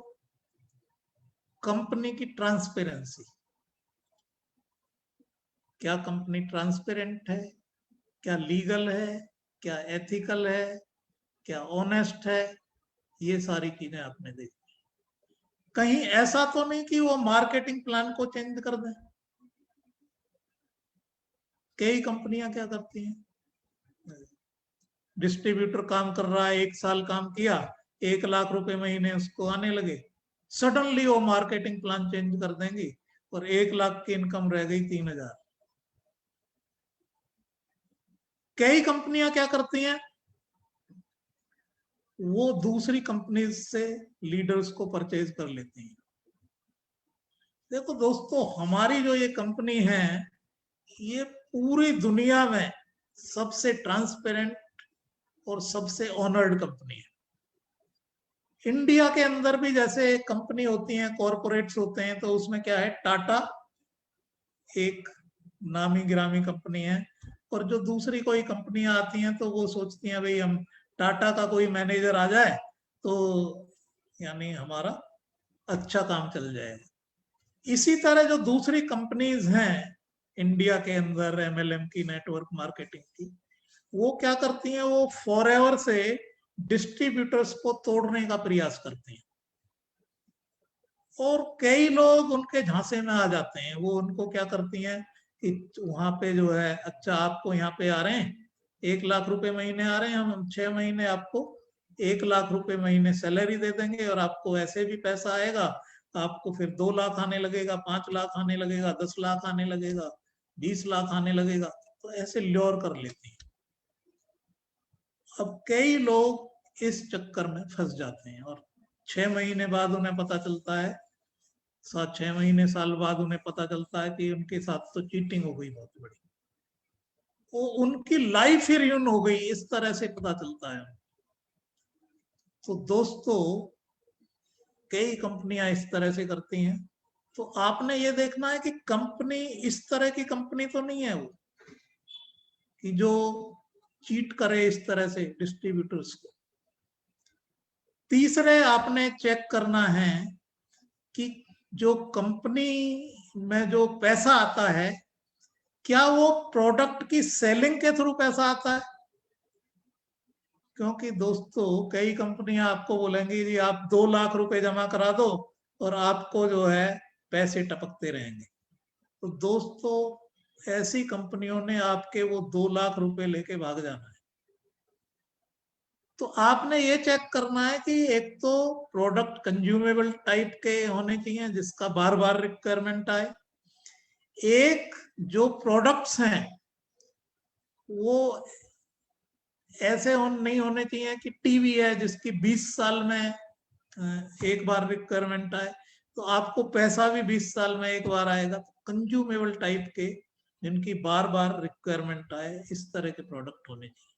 कंपनी की ट्रांसपेरेंसी। क्या कंपनी ट्रांसपेरेंट है, क्या लीगल है, क्या एथिकल है, क्या ऑनेस्ट है, ये सारी चीजें आपने देखी। कहीं ऐसा तो नहीं कि वो मार्केटिंग प्लान को चेंज कर दें। कई कंपनियां क्या करती हैं, डिस्ट्रीब्यूटर काम कर रहा है, 1 साल काम किया, 1 लाख रुपए महीने उसको आने लगे, सडनली वो मार्केटिंग प्लान चेंज कर देंगी और 1 लाख की इनकम रह गई 3000। कई कंपनियां क्या करती हैं, वो दूसरी कंपनी से लीडर्स को परचेज कर लेती हैं। देखो दोस्तों हमारी जो ये कंपनी है ये पूरी दुनिया में सबसे ट्रांसपेरेंट और सबसे ऑनर्ड कंपनी है। इंडिया के अंदर भी जैसे कंपनी होती हैं, कॉरपोरेट्स होते हैं, तो उसमें क्या है, टाटा एक नामी गिरामी कंपनी है, और जो दूसरी कोई कंपनियां आती हैं तो वो सोचती हैं भाई हम टाटा का कोई मैनेजर आ जाए तो यानी हमारा अच्छा काम चल जाएगा। इसी तरह जो दूसरी कंपनीज हैं इंडिया के अंदर एमएलएम की, नेटवर्क मार्केटिंग की, वो क्या करती हैं, वो फॉरएवर से डिस्ट्रीब्यूटर्स को तोड़ने का प्रयास करते हैं और कई लोग उनके झांसे में आ जाते हैं। वो उनको क्या करती हैं कि वहां पे जो है, अच्छा आपको यहाँ पे आ रहे हैं 1 लाख रुपए महीने आ रहे हैं, हम 6 महीने आपको 1 लाख रुपए महीने सैलरी दे देंगे और आपको ऐसे भी पैसा आएगा, आपको फिर 2 लाख आने लगेगा, 5 लाख आने लगेगा, 10 लाख आने लगेगा, 20 लाख आने लगेगा। तो ऐसे ल्योर कर लेती हैं। अब कई लोग इस चक्कर में फंस जाते हैं और 6 महीने बाद उन्हें पता चलता है, 6 महीने साल बाद उन्हें पता चलता है कि उनके साथ तो चीटिंग हो गई बहुत बड़ी। वो उनकी लाइफ ही रियून हो गई, इस तरह से पता चलता है। तो दोस्तों कई कंपनियां इस तरह से करती हैं। तो आपने ये देखना है कि कंपनी इस तरह की कंपनी तो नहीं है वो, कि जो चीट करे इस तरह से डिस्ट्रीब्यूटर्स को। तीसरे आपने चेक करना है कि जो कंपनी में जो पैसा आता है, क्या वो प्रोडक्ट की सेलिंग के थ्रू पैसा आता है? क्योंकि दोस्तों कई कंपनियां आपको बोलेंगी जी आप 2 लाख रुपए जमा करा दो और आपको जो है पैसे टपकते रहेंगे। तो दोस्तों ऐसी कंपनियों ने आपके वो 2 लाख रुपए लेके भाग जाना है। तो आपने ये चेक करना है कि एक तो प्रोडक्ट कंज्यूमेबल टाइप के होने चाहिए जिसका बार बार रिक्वायरमेंट आए। एक जो प्रोडक्ट्स हैं वो ऐसे नहीं होने चाहिए कि टीवी है जिसकी 20 साल में एक बार रिक्वायरमेंट आए, तो आपको पैसा भी 20 साल में एक बार आएगा। तो कंज्यूमेबल टाइप के जिनकी बार बार रिक्वायरमेंट आए, इस तरह के प्रोडक्ट होने चाहिए।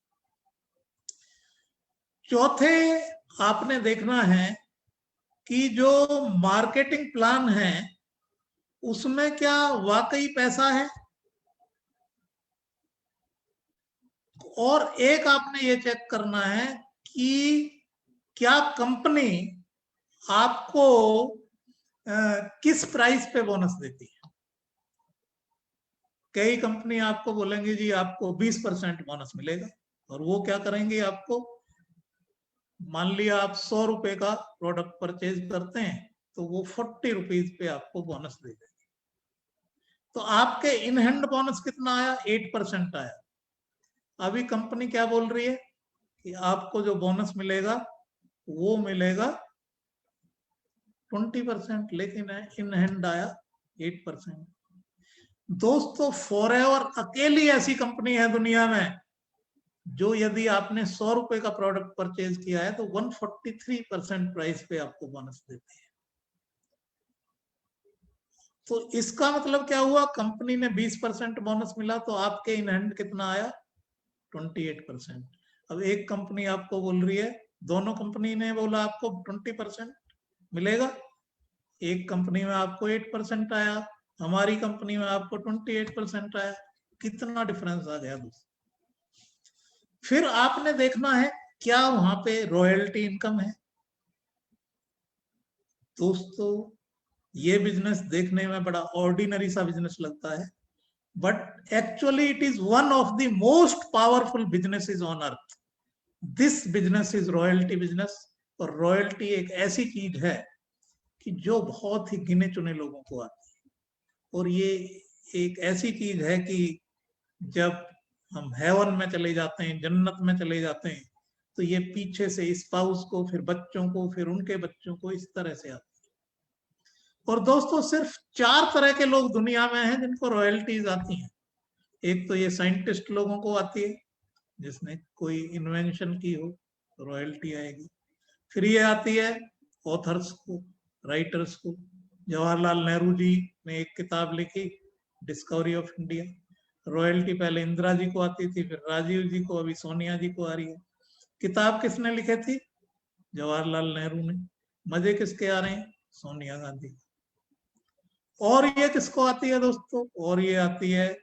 चौथे आपने देखना है कि जो मार्केटिंग प्लान है उसमें क्या वाकई पैसा है। और एक आपने ये चेक करना है कि क्या कंपनी आपको किस प्राइस पे बोनस देती है। कई कंपनी आपको बोलेंगे जी आपको 20% बोनस मिलेगा, और वो क्या करेंगे, आपको मान लिया आप 100 रुपए का प्रोडक्ट परचेज करते हैं तो वो 40 रुपीज पे आपको बोनस दे देंगे। तो आपके इन हैंड बोनस कितना आया, 8% आया। अभी कंपनी क्या बोल रही है कि आपको जो बोनस मिलेगा वो मिलेगा 20%, लेकिन इन हैंड आया 8%। दोस्तों फॉरएवर अकेली ऐसी कंपनी है दुनिया में जो यदि आपने 100 रुपए का प्रोडक्ट परचेज किया है तो 143% प्राइस पे आपको बोनस देती है। तो इसका मतलब क्या हुआ, कंपनी ने 20% बोनस मिला तो आपके इन हैंड कितना आया, 28%। अब एक कंपनी आपको बोल रही है, दोनों कंपनी ने बोला आपको 20% मिलेगा, एक कंपनी में आपको 8% आया, हमारी कंपनी में आपको 28% आया। कितना डिफरेंस आ गया दोस्तों। फिर आपने देखना है क्या वहां पे रॉयल्टी इनकम है। दोस्तों ये बिजनेस देखने में बड़ा ऑर्डिनरी सा बिजनेस लगता है, but actually it is one of the most powerful businesses on earth. This business is royalty business. और रॉयल्टी एक ऐसी चीज है कि जो बहुत ही गिने चुने लोगों को आती है, और ये एक ऐसी चीज है कि जब हम हेवन में चले जाते हैं, जन्नत में चले जाते हैं, तो ये पीछे से स्पाउस को, फिर बच्चों को, फिर उनके बच्चों को, इस तरह से आती है। और दोस्तों सिर्फ 4 तरह के लोग दुनिया में हैं जिनको रॉयल्टीज आती हैं। एक तो ये साइंटिस्ट लोगों को आती है, जिसने कोई इन्वेंशन की हो रॉयल्टी आएगी। फिर ये आती है ऑथर्स को, राइटर्स को। जवाहरलाल नेहरू जी ने एक किताब लिखी डिस्कवरी ऑफ इंडिया, रॉयल्टी पहले इंदिरा जी को आती थी, फिर राजीव जी को, अभी सोनिया जी को आ रही है। किताब किसने लिखे थी, जवाहरलाल नेहरू ने। मजे किसके आ रहे हैं, सोनिया गांधी। और ये किसको आती है दोस्तों, और ये आती है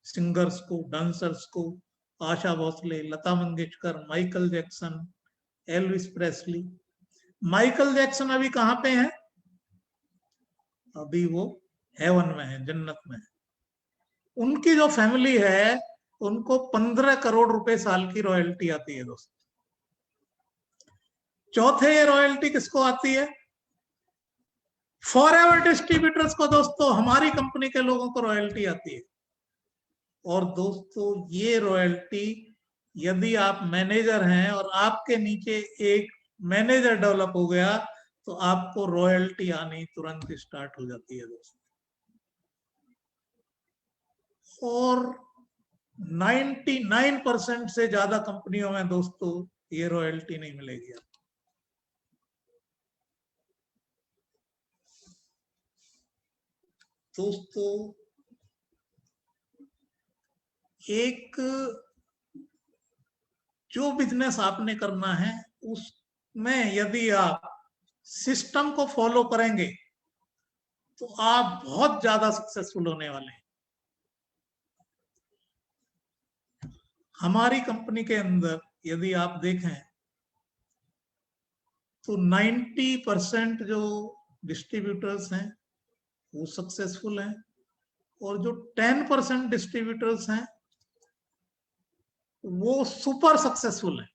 सिंगर्स को, डांसर्स को, Asha Bhosle, Lata Mangeshkar, Michael Jackson, Elvis Presley. Michael Jackson अभी कहां पे है, अभी वो हेवन में है, जन्नत में है। उनकी जो फैमिली है उनको 15 करोड़ रुपए साल की रॉयल्टी आती है दोस्तों। चौथे ये रॉयल्टी किसको आती है, फॉरएवर डिस्ट्रीब्यूटर्स को दोस्तों, हमारी कंपनी के लोगों को रॉयल्टी आती है। और दोस्तों ये रॉयल्टी यदि आप मैनेजर हैं और आपके नीचे एक मैनेजर डेवलप हो गया तो आपको रॉयल्टी आनी तुरंत स्टार्ट हो जाती है दोस्तों। और 99% से ज्यादा कंपनियों में दोस्तों ये रॉयल्टी नहीं मिलेगी आपको। दोस्तों एक जो बिजनेस आपने करना है उसमें यदि आप सिस्टम को फॉलो करेंगे तो आप बहुत ज्यादा सक्सेसफुल होने वाले हैं। हमारी कंपनी के अंदर यदि आप देखें तो 90% जो डिस्ट्रीब्यूटर्स हैं वो सक्सेसफुल हैं, और जो 10% डिस्ट्रीब्यूटर्स हैं वो सुपर सक्सेसफुल हैं।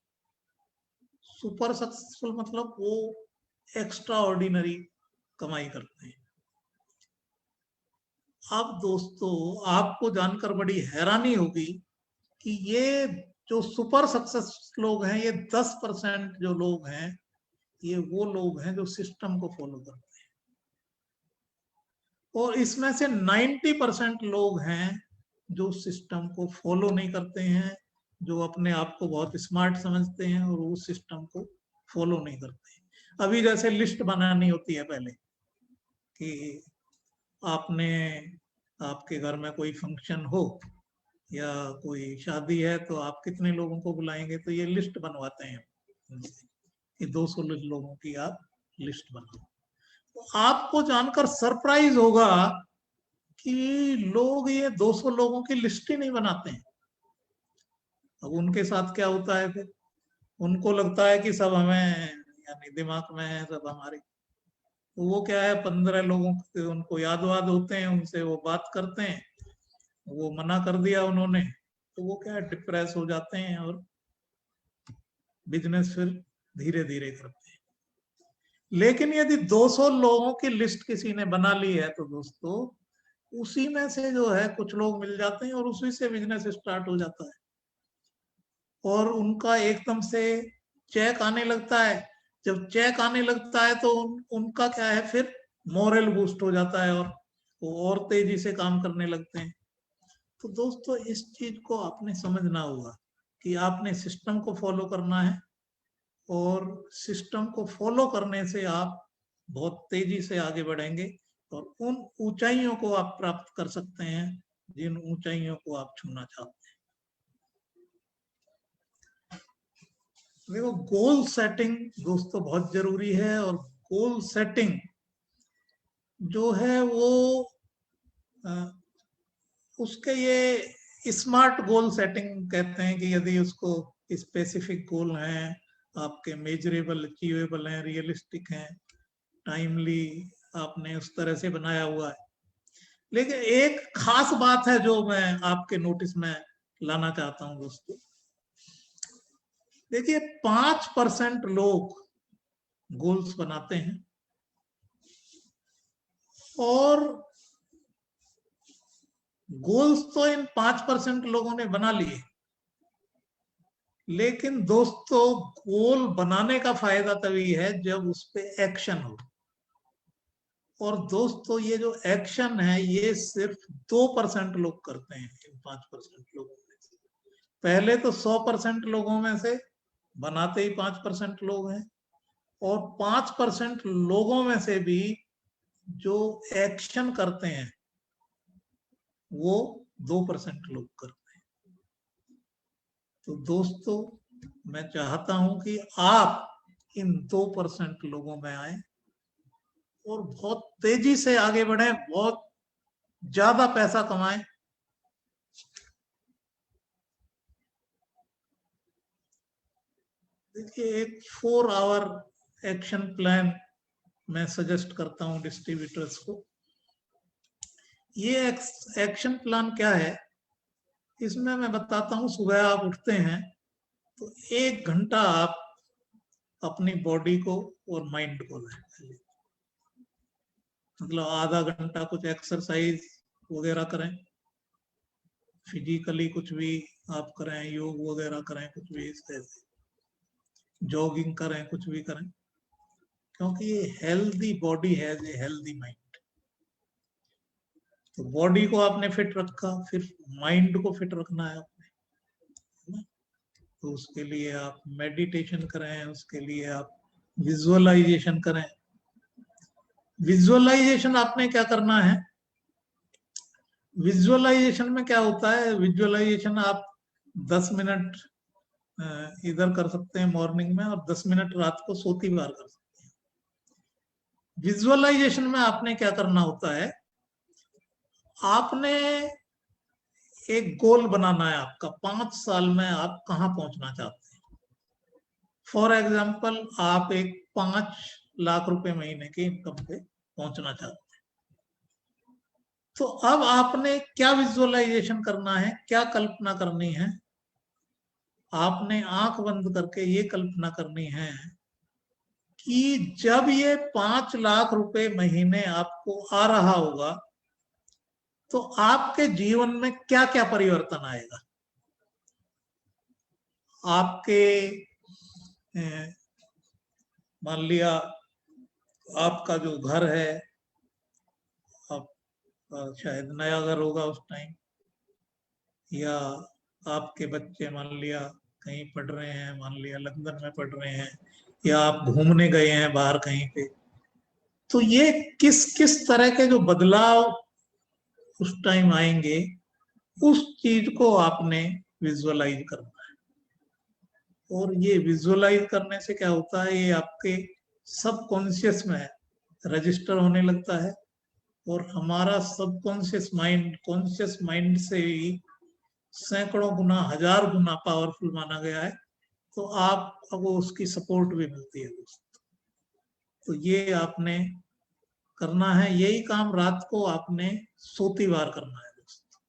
सुपर सक्सेसफुल मतलब वो एक्स्ट्रा ऑर्डिनरी कमाई करते हैं। अब दोस्तों आपको जानकर बड़ी हैरानी होगी कि ये जो सुपर सक्सेस लोग हैं, ये 10% जो लोग हैं, ये वो लोग हैं जो सिस्टम को फॉलो करते हैं, और इसमें से 90% लोग हैं जो सिस्टम को फॉलो नहीं करते हैं, जो अपने आप को बहुत स्मार्ट समझते हैं और वो सिस्टम को फॉलो नहीं करते हैं। अभी जैसे लिस्ट बनानी होती है पहले कि आपने आपके घर में कोई फंक्शन हो या कोई शादी है तो आप कितने लोगों को बुलाएंगे, तो ये लिस्ट बनवाते हैं कि 200 लोगों की आप लिस्ट बनाओ। तो आपको जानकर सरप्राइज होगा कि लोग ये 200 लोगों की लिस्ट ही नहीं बनाते हैं। अब उनके साथ क्या होता है, फिर उनको लगता है कि सब हमें यानी दिमाग में है सब हमारे, तो वो क्या है 15 लोगों के उनको याद होते हैं, उनसे वो बात करते हैं, वो मना कर दिया उन्होंने, तो वो क्या है डिप्रेस हो जाते हैं और बिजनेस फिर धीरे धीरे करते हैं। लेकिन यदि 200 लोगों की लिस्ट किसी ने बना ली है तो दोस्तों उसी में से जो है कुछ लोग मिल जाते हैं और उसी से बिजनेस स्टार्ट हो जाता है, और उनका एकदम से चेक आने लगता है। जब चेक आने लगता है तो उनका क्या है फिर मोरल बूस्ट हो जाता है और वो और तेजी से काम करने लगते हैं। तो दोस्तों इस चीज को आपने समझना होगा कि आपने सिस्टम को फॉलो करना है, और सिस्टम को फॉलो करने से आप बहुत तेजी से आगे बढ़ेंगे और उन ऊंचाइयों को आप प्राप्त कर सकते हैं जिन ऊंचाइयों को आप छूना चाहते हैं। देखो गोल सेटिंग दोस्तों बहुत जरूरी है, और गोल सेटिंग जो है वो उसके ये स्मार्ट गोल सेटिंग कहते हैं कि यदि उसको स्पेसिफिक गोल हैं, आपके मेजरेबल, अचीवेबल हैं, रियलिस्टिक हैं, टाइमली आपने उस तरह से बनाया हुआ है। लेकिन एक खास बात है जो मैं आपके नोटिस में लाना चाहता हूं दोस्तों। देखिए 5% लोग गोल्स बनाते हैं और गोल्स तो इन 5% लोगों ने बना लिए, लेकिन दोस्तों गोल बनाने का फायदा तभी है जब उस पे एक्शन हो। और दोस्तों ये जो एक्शन है ये सिर्फ 2% लोग करते हैं इन 5% लोगों में से। पहले तो 100% लोगों में से बनाते ही 5% लोग हैं, और 5% लोगों में से भी जो एक्शन करते हैं वो 2% लोग करते हैं। तो दोस्तों मैं चाहता हूं कि आप इन 2% लोगों में आए और बहुत तेजी से आगे बढ़े, बहुत ज्यादा पैसा कमाएं। देखिए एक 4 आवर एक्शन प्लान मैं सजेस्ट करता हूं डिस्ट्रीब्यूटर्स को। ये एक्शन प्लान क्या है, इसमें मैं बताता हूं सुबह आप उठते हैं तो 1 घंटा आप अपनी बॉडी को और माइंड को लें, मतलब आधा घंटा कुछ एक्सरसाइज वगैरह करें, फिजिकली कुछ भी आप करें, योग वगैरह करें, कुछ भी इस तरह से जॉगिंग करें, कुछ भी करें, क्योंकि ये हेल्दी बॉडी है, ये हेल्दी माइंड। तो बॉडी को आपने फिट रखा, फिर माइंड को फिट रखना है आपने, तो उसके लिए आप मेडिटेशन करें, उसके लिए आप विजुअलाइजेशन करें। विजुअलाइजेशन आपने क्या करना है, विजुअलाइजेशन में क्या होता है, विजुअलाइजेशन आप 10 मिनट इधर कर सकते हैं मॉर्निंग में और 10 मिनट रात को सोती बार कर सकते हैं। विजुअलाइजेशन में आपने क्या करना होता है, आपने एक गोल बनाना है आपका, 5 साल में आप कहां पहुंचना चाहते हैं। फॉर एग्जाम्पल, आप एक 5 लाख रुपए महीने की इनकम पे पहुंचना चाहते हैं। तो अब आपने क्या विजुअलाइजेशन करना है, क्या कल्पना करनी है, आपने आंख बंद करके ये कल्पना करनी है कि जब ये 5 लाख रुपए महीने आपको आ रहा होगा तो आपके जीवन में क्या क्या परिवर्तन आएगा। आपके मान लिया आपका जो घर है, आप शायद नया घर होगा उस टाइम, या आपके बच्चे मान लिया कहीं पढ़ रहे हैं, मान लिया लंदन में पढ़ रहे हैं, या आप घूमने गए हैं बाहर कहीं पे, तो ये किस किस तरह के जो बदलाव उस टाइम आएंगे, उस चीज को आपने विजुअलाइज करना है। और ये विजुअलाइज करने से क्या होता है, ये आपके सबकॉन्शियस में रजिस्टर होने लगता है, और हमारा सबकॉन्शियस माइंड कॉन्शियस माइंड से ही सैकड़ों गुना, 1000 गुना पावरफुल माना गया है। तो आपको उसकी सपोर्ट भी मिलती है दोस्तों। तो ये आपने करना है, यही काम रात को आपने सोती बार करना है दोस्तों।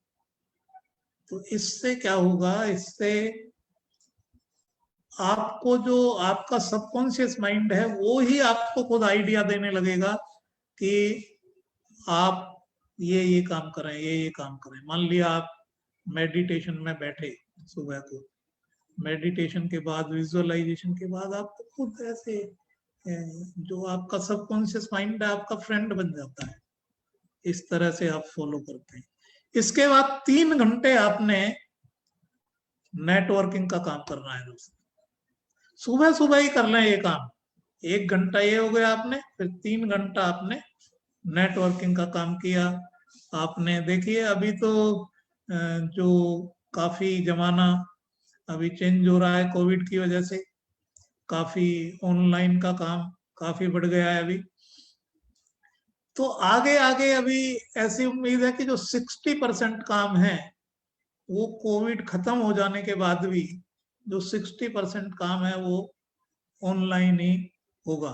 तो इससे क्या होगा, इससे आपको जो आपका सबकॉन्शियस माइंड है वो ही आपको खुद आइडिया देने लगेगा कि आप ये काम करें, ये काम करें। मान लिया आप मेडिटेशन में बैठे सुबह को, मेडिटेशन के बाद, विजुअलाइजेशन के बाद आपको खुद ऐसे जो आपका सबकॉन्शियस माइंड है आपका फ्रेंड बन जाता है। इस तरह से आप फॉलो करते हैं। इसके बाद 3 घंटे आपने नेटवर्किंग का काम करना है दोस्तों। सुबह सुबह ही कर लें ये काम। 1 घंटा ये हो गया आपने, फिर 3 घंटा आपने नेटवर्किंग का काम किया। आपने देखिए अभी तो जो काफी जमाना अभी चेंज हो रहा है कोविड की वजह से, काफी ऑनलाइन का काम काफी बढ़ गया है अभी। तो आगे आगे अभी ऐसी उम्मीद है कि जो 60% काम है वो कोविड खत्म हो जाने के बाद भी जो 60% काम है वो ऑनलाइन ही होगा,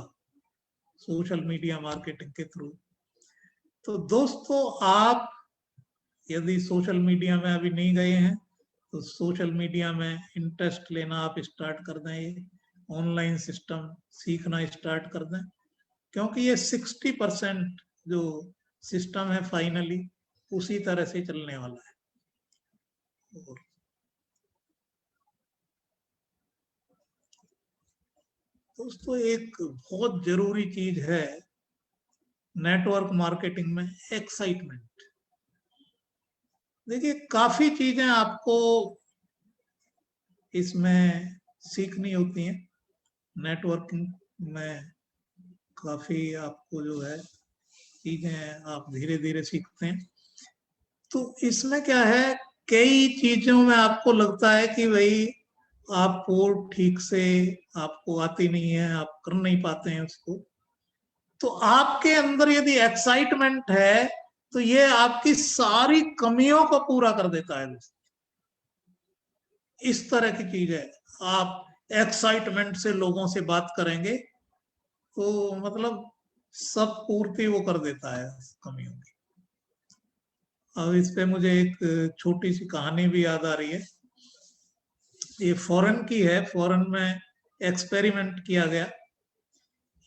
सोशल मीडिया मार्केटिंग के थ्रू। तो दोस्तों, आप यदि सोशल मीडिया में अभी नहीं गए हैं तो सोशल मीडिया में इंटरेस्ट लेना आप स्टार्ट कर दें, ये ऑनलाइन सिस्टम सीखना स्टार्ट कर दें, क्योंकि ये 60% जो सिस्टम है फाइनली उसी तरह से चलने वाला है। दोस्तों, एक बहुत जरूरी चीज है नेटवर्क मार्केटिंग में, एक्साइटमेंट। देखिए, काफी चीजें आपको इसमें सीखनी होती हैं। नेटवर्किंग में काफी आपको जो है चीजें आप धीरे धीरे सीखते हैं। तो इसमें क्या है, कई चीजों में आपको लगता है कि भाई आपको ठीक से आपको आती नहीं है, आप कर नहीं पाते हैं उसको। तो आपके अंदर यदि एक्साइटमेंट है तो ये आपकी सारी कमियों को पूरा कर देता है। इस तरह की चीज है। आप एक्साइटमेंट से लोगों से बात करेंगे तो मतलब सब पूर्ति वो कर देता है कमियों की। अब इस पे मुझे एक छोटी सी कहानी भी याद आ रही है। ये फॉरेन की है। फॉरेन में एक्सपेरिमेंट किया गया।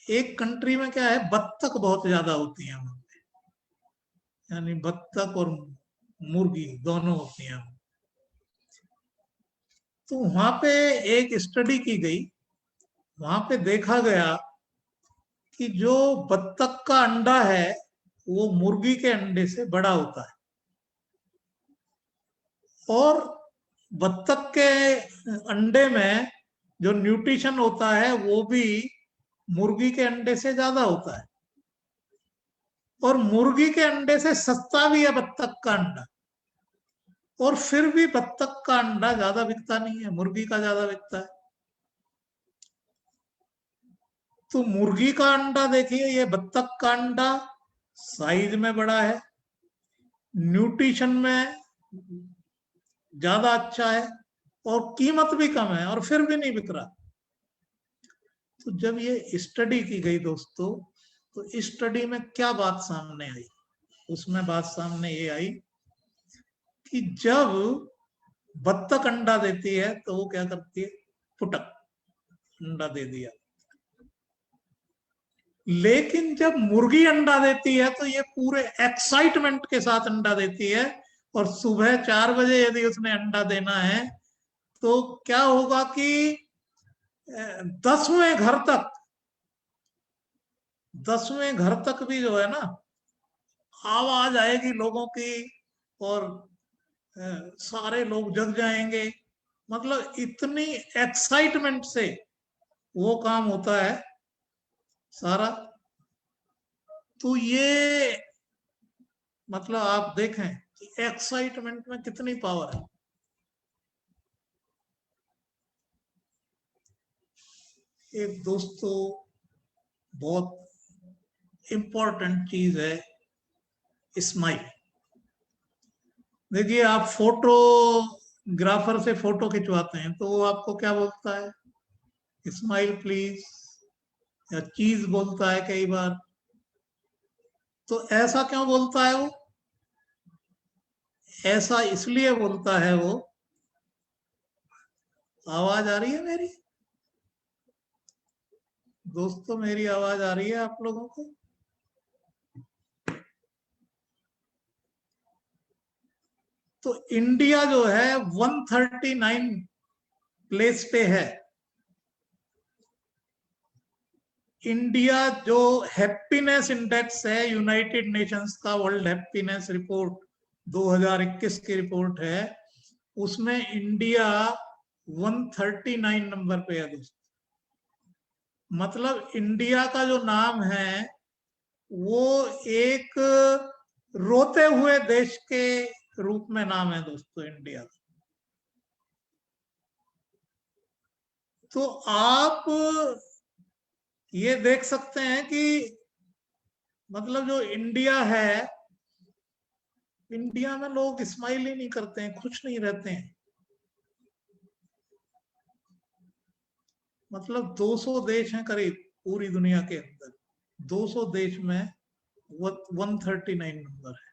एक कंट्री में क्या है, बत्तख बहुत ज्यादा होती हैं वहां पे, यानी बत्तख और मुर्गी दोनों होती हैं। तो वहां पे एक स्टडी की गई। वहां पे देखा गया कि जो बत्तख का अंडा है वो मुर्गी के अंडे से बड़ा होता है, और बत्तख के अंडे में जो न्यूट्रिशन होता है वो भी मुर्गी के अंडे से ज्यादा होता है, और मुर्गी के अंडे से सस्ता भी है बत्तख का अंडा। और फिर भी बत्तख का अंडा ज्यादा बिकता नहीं है, मुर्गी का ज्यादा बिकता है। तो मुर्गी का अंडा देखिए, ये बत्तख का अंडा साइज में बड़ा है, न्यूट्रिशन में ज्यादा अच्छा है, और कीमत भी कम है, और फिर भी नहीं बिक रहा। तो जब ये स्टडी की गई दोस्तों, तो इस स्टडी में क्या बात सामने आई? उसमें बात सामने ये आई कि जब बत्तख अंडा देती है तो वो क्या करती है, फुटक अंडा दे दिया। लेकिन जब मुर्गी अंडा देती है तो ये पूरे एक्साइटमेंट के साथ अंडा देती है, और सुबह 4 बजे यदि उसने अंडा देना है तो क्या होगा कि 10वें घर तक भी जो है ना, आवाज आएगी लोगों की, और सारे लोग जग जाएंगे। मतलब इतनी एक्साइटमेंट से वो काम होता है सारा। तो ये मतलब आप देखें कि एक्साइटमेंट में कितनी पावर है। एक दोस्तों बहुत इंपॉर्टेंट चीज है स्माइल। देखिए, आप फोटोग्राफर से फोटो खिंचवाते हैं तो वो आपको क्या बोलता है, स्माइल प्लीज, या चीज बोलता है कई बार। तो ऐसा क्यों बोलता है वो? ऐसा इसलिए बोलता है वो, आवाज आ रही है मेरी दोस्तों? मेरी आवाज आ रही है आप लोगों को? तो इंडिया जो है 139 प्लेस पे है। इंडिया जो हैप्पीनेस इंडेक्स है यूनाइटेड नेशंस का, वर्ल्ड हैप्पीनेस रिपोर्ट 2021 की रिपोर्ट है, उसमें इंडिया 139 नंबर पे है दोस्तों। मतलब इंडिया का जो नाम है वो एक रोते हुए देश के रूप में नाम है दोस्तों, इंडिया का। तो आप ये देख सकते हैं कि मतलब जो इंडिया है, इंडिया में लोग स्माइल ही नहीं करते हैं, खुश नहीं रहते हैं। मतलब 200 देश हैं करीब पूरी दुनिया के अंदर, 200 देश में 139 नंबर है।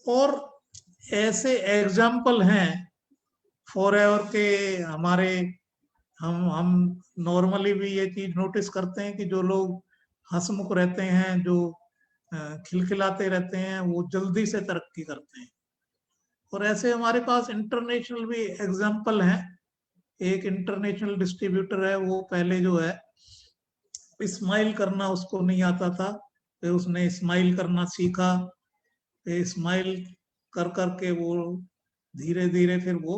और ऐसे एग्जाम्पल हैं फॉरएवर के हमारे। हम नॉर्मली भी ये चीज नोटिस करते हैं कि जो लोग हंसमुख रहते हैं, जो खिलखिलाते रहते हैं, वो जल्दी से तरक्की करते हैं। और ऐसे हमारे पास इंटरनेशनल भी एग्जाम्पल हैं। एक इंटरनेशनल डिस्ट्रीब्यूटर है, वो पहले जो है स्माइल करना उसको नहीं आता था, फिर उसने स्माइल करना सीखा, फिर स्माइल कर करके वो धीरे धीरे फिर वो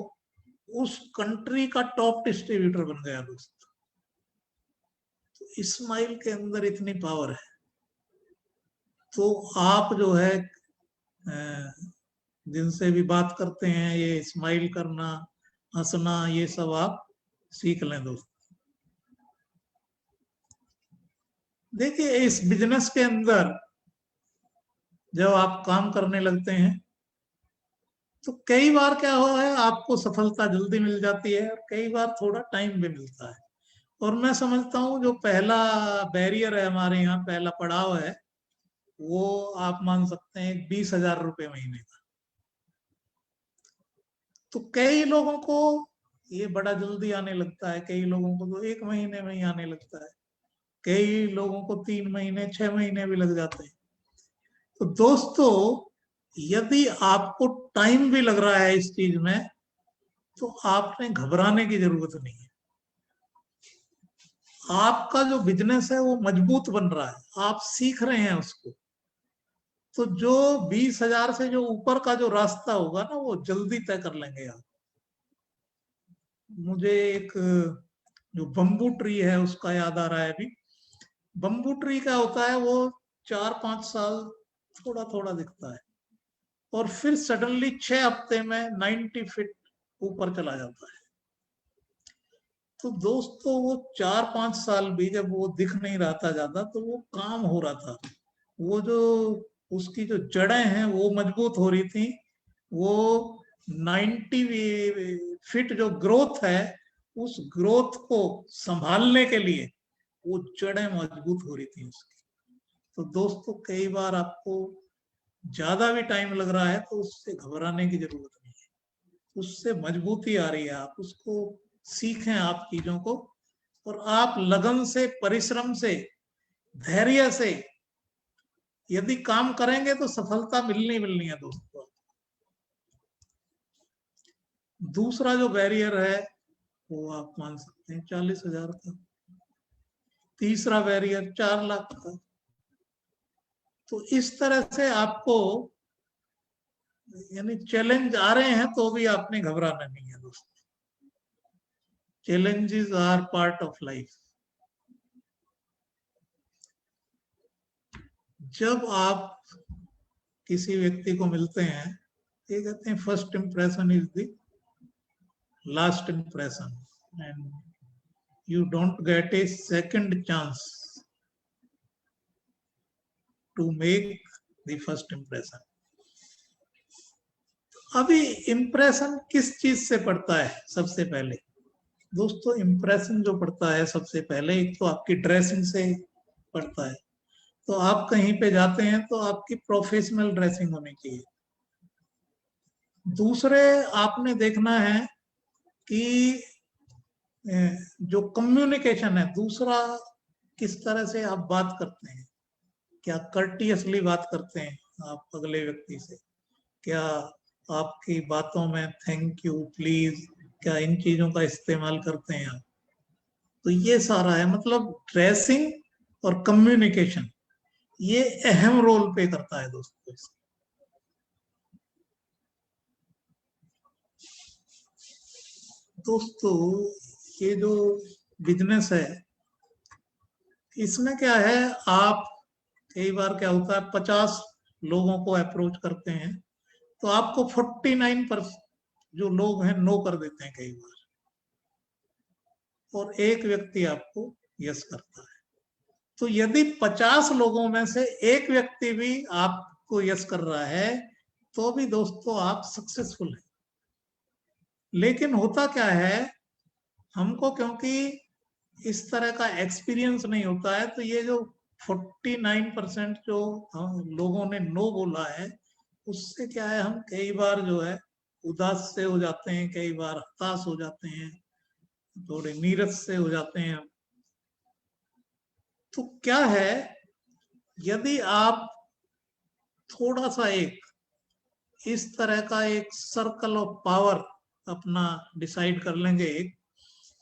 उस कंट्री का टॉप डिस्ट्रीब्यूटर बन गया दोस्तों। तो स्माइल के अंदर इतनी पावर है। तो आप जो है जिनसे भी बात करते हैं, ये स्माइल करना, हंसना, ये सब आप सीख लें दोस्तों। देखिए, इस बिजनेस के अंदर जब आप काम करने लगते हैं तो कई बार क्या हुआ है, आपको सफलता जल्दी मिल जाती है, और कई बार थोड़ा टाइम भी मिलता है। और मैं समझता हूँ जो पहला बैरियर है हमारे यहाँ, पहला पड़ाव है, वो आप मान सकते हैं 20,000 रुपये महीने का। तो कई लोगों को ये बड़ा जल्दी आने लगता है, कई लोगों को तो 1 महीने में ही आने लगता है, कई लोगों को 3 महीने 6 महीने भी लग जाते हैं। तो दोस्तों, यदि आपको टाइम भी लग रहा है इस चीज में, तो आपने घबराने की जरूरत नहीं है। आपका जो बिजनेस है वो मजबूत बन रहा है, आप सीख रहे हैं उसको। तो जो 20,000 से जो ऊपर का जो रास्ता होगा ना, वो जल्दी तय कर लेंगे आप। मुझे एक जो बम्बू ट्री है उसका याद आ रहा है अभी। बम्बू ट्री क्या होता है, वो 4-5 साल थोड़ा थोड़ा दिखता है, और फिर सडनली 6 हफ्ते में 90 फीट ऊपर चला जाता है। तो दोस्तों वो 4-5 साल भी जब वो दिख नहीं रहा था ज्यादा, तो वो काम हो रहा था, वो जो उसकी जो जड़ें हैं वो मजबूत हो रही थी, वो 90 फीट जो ग्रोथ है उस ग्रोथ को संभालने के लिए वो जड़ें मजबूत हो रही थी उसकी। तो दोस्तों कई बार आपको ज्यादा भी टाइम लग रहा है तो उससे घबराने की जरूरत नहीं है, उससे मजबूती आ रही है, आप उसको सीखें आप चीजों को, और आप लगन से, परिश्रम से, धैर्य से यदि काम करेंगे तो सफलता मिलनी है दोस्तों। दूसरा जो बैरियर है वो आप मान सकते हैं 40,000 का, तीसरा बैरियर 4 लाख का। तो इस तरह से आपको यानी चैलेंज आ रहे हैं तो भी आपने घबराना नहीं है दोस्तों। Challenges are part of life. जब आप किसी व्यक्ति को मिलते हैं, ये कहते हैं first impression is the last impression, and you don't get a second chance to make the first impression. अभी इंप्रेशन किस चीज से पड़ता है? सबसे पहले दोस्तों इंप्रेशन जो पड़ता है सबसे पहले, एक तो आपकी ड्रेसिंग से पड़ता है। तो आप कहीं पे जाते हैं तो आपकी प्रोफेशनल ड्रेसिंग होनी चाहिए। दूसरे आपने देखना है कि जो कम्युनिकेशन है, दूसरा किस तरह से आप बात करते हैं, क्या कर्टियसली बात करते हैं आप अगले व्यक्ति से, क्या आपकी बातों में थैंक यू, प्लीज, क्या इन चीजों का इस्तेमाल करते हैं आप। तो ये सारा है, मतलब ड्रेसिंग और कम्युनिकेशन ये अहम रोल प्ले करता है दोस्तों। दोस्तों ये जो बिजनेस है इसमें क्या है, आप कई बार क्या होता है 50 लोगों को अप्रोच करते हैं तो आपको 49% जो लोग हैं नो कर देते हैं कई बार, और एक व्यक्ति आपको यस करता है। तो यदि 50 लोगों में से एक व्यक्ति भी आपको यस कर रहा है तो भी दोस्तों आप सक्सेसफुल हैं। लेकिन होता क्या है, हमको क्योंकि इस तरह का एक्सपीरियंस नहीं होता है, तो ये जो 49% जो लोगों ने नो बोला है उससे क्या है, हम कई बार जो है उदास से हो जाते हैं, कई बार हताश हो जाते हैं, थोड़े नीरस से हो जाते हैं। तो क्या है, यदि आप थोड़ा सा एक इस तरह का एक सर्कल ऑफ पावर अपना डिसाइड कर लेंगे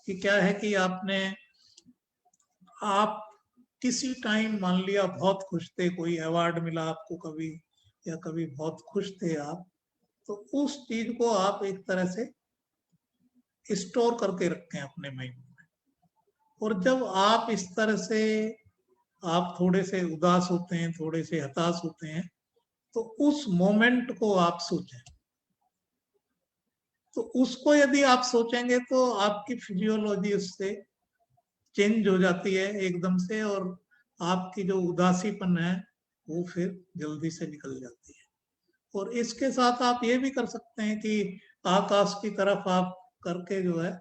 कि क्या है कि आप किसी टाइम मान लिया बहुत खुश थे, कोई अवार्ड मिला आपको कभी, या कभी बहुत खुश थे आप, तो उस चीज को आप एक तरह से स्टोर करके रखें अपने माइंड में। और जब आप इस तरह से आप थोड़े से उदास होते हैं, थोड़े से हताश होते हैं, तो उस मोमेंट को आप सोचें। तो उसको यदि आप सोचेंगे तो आपकी फिजियोलॉजी उससे चेंज हो जाती है एकदम से, और आपकी जो उदासीपन है वो फिर जल्दी से निकल जाती है। और इसके साथ आप ये भी कर सकते हैं कि आकाश की तरफ आप करके जो है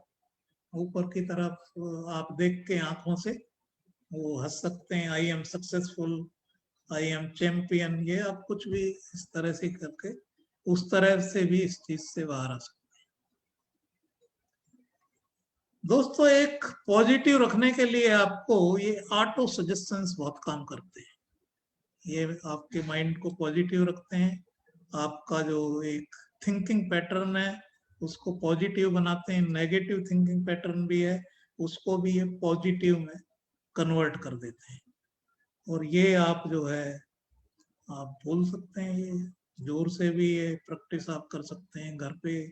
ऊपर की तरफ आप देख के आंखों से वो हंस सकते हैं, I am successful, I am champion, ये आप कुछ भी इस तरह से करके उस तरह से भी इस चीज से बाहर आ सकते हैं। दोस्तों एक पॉजिटिव रखने के लिए आपको ये ऑटो सजेशंस बहुत काम करते हैं। ये आपके माइंड को पॉजिटिव रखते हैं, आपका जो एक थिंकिंग पैटर्न है उसको पॉजिटिव बनाते हैं, नेगेटिव थिंकिंग पैटर्न भी है उसको भी ये पॉजिटिव में कन्वर्ट कर देते हैं। और ये आप जो है आप बोल सकते हैं, ये जोर से भी ये प्रैक्टिस आप कर सकते हैं घर पे,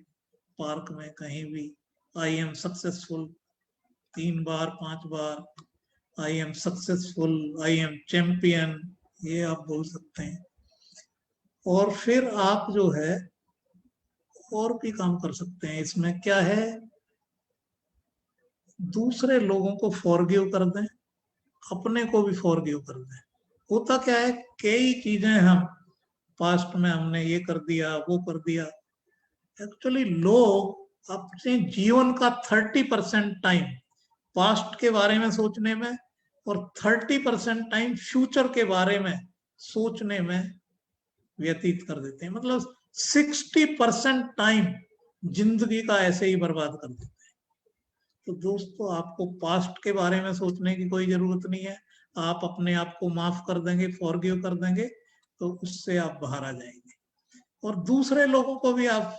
पार्क में, कहीं भी। I am successful 3 bar 5 bar, I am successful, I am champion, ये आप बोल सकते हैं। और फिर आप जो है और भी काम कर सकते हैं। इसमें क्या है, दूसरे लोगों को फॉरगिव कर दें, अपने को भी फॉरगिव कर दें। होता क्या है, कई चीजें हम पास्ट में हमने ये कर दिया वो कर दिया। एक्चुअली लोग अपने जीवन का 30% टाइम पास्ट के बारे में सोचने में और 30% टाइम फ्यूचर के बारे में सोचने में व्यतीत कर देते हैं। मतलब 60% टाइम जिंदगी का ऐसे ही बर्बाद कर देते हैं। तो दोस्तों, आपको पास्ट के बारे में सोचने की कोई जरूरत नहीं है। आप अपने आप को माफ कर देंगे, फॉरगिव कर देंगे, तो उससे आप बाहर आ जाएंगे। और दूसरे लोगों को भी आप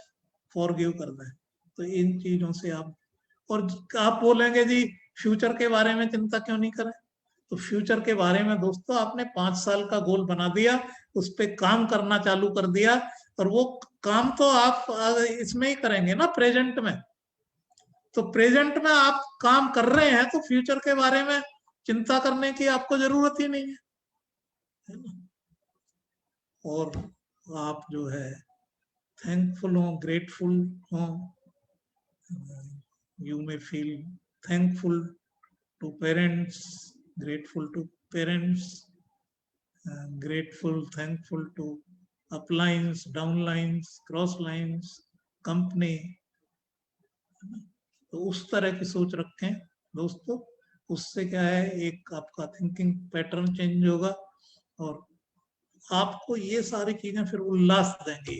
फॉरगिव कर दें, तो इन चीजों से और आप बोलेंगे जी फ्यूचर के बारे में चिंता क्यों नहीं करें। तो फ्यूचर के बारे में दोस्तों, आपने 5 साल का गोल बना दिया, उस पर काम करना चालू कर दिया, और वो काम तो आप इसमें ही करेंगे ना, प्रेजेंट में। तो प्रेजेंट में आप काम कर रहे हैं, तो फ्यूचर के बारे में चिंता करने की आपको जरूरत ही नहीं है ना। और आप जो है थैंकफुल हो, ग्रेटफुल हो। You may feel thankful to parents, grateful to parents, grateful, thankful to uplines, downlines, crosslines, company। तो उस तरह की सोच रखें दोस्तों। उससे क्या है, एक आपका थिंकिंग पैटर्न चेंज होगा और आपको ये सारी चीजें फिर उल्लास देंगी,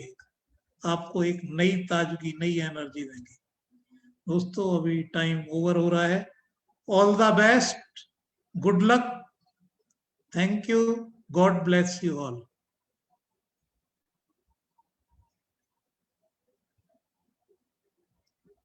आपको एक नई ताजगी, नई एनर्जी देंगी। दोस्तों, अभी टाइम ओवर हो रहा है। All the best, good luck, thank you, God bless you all.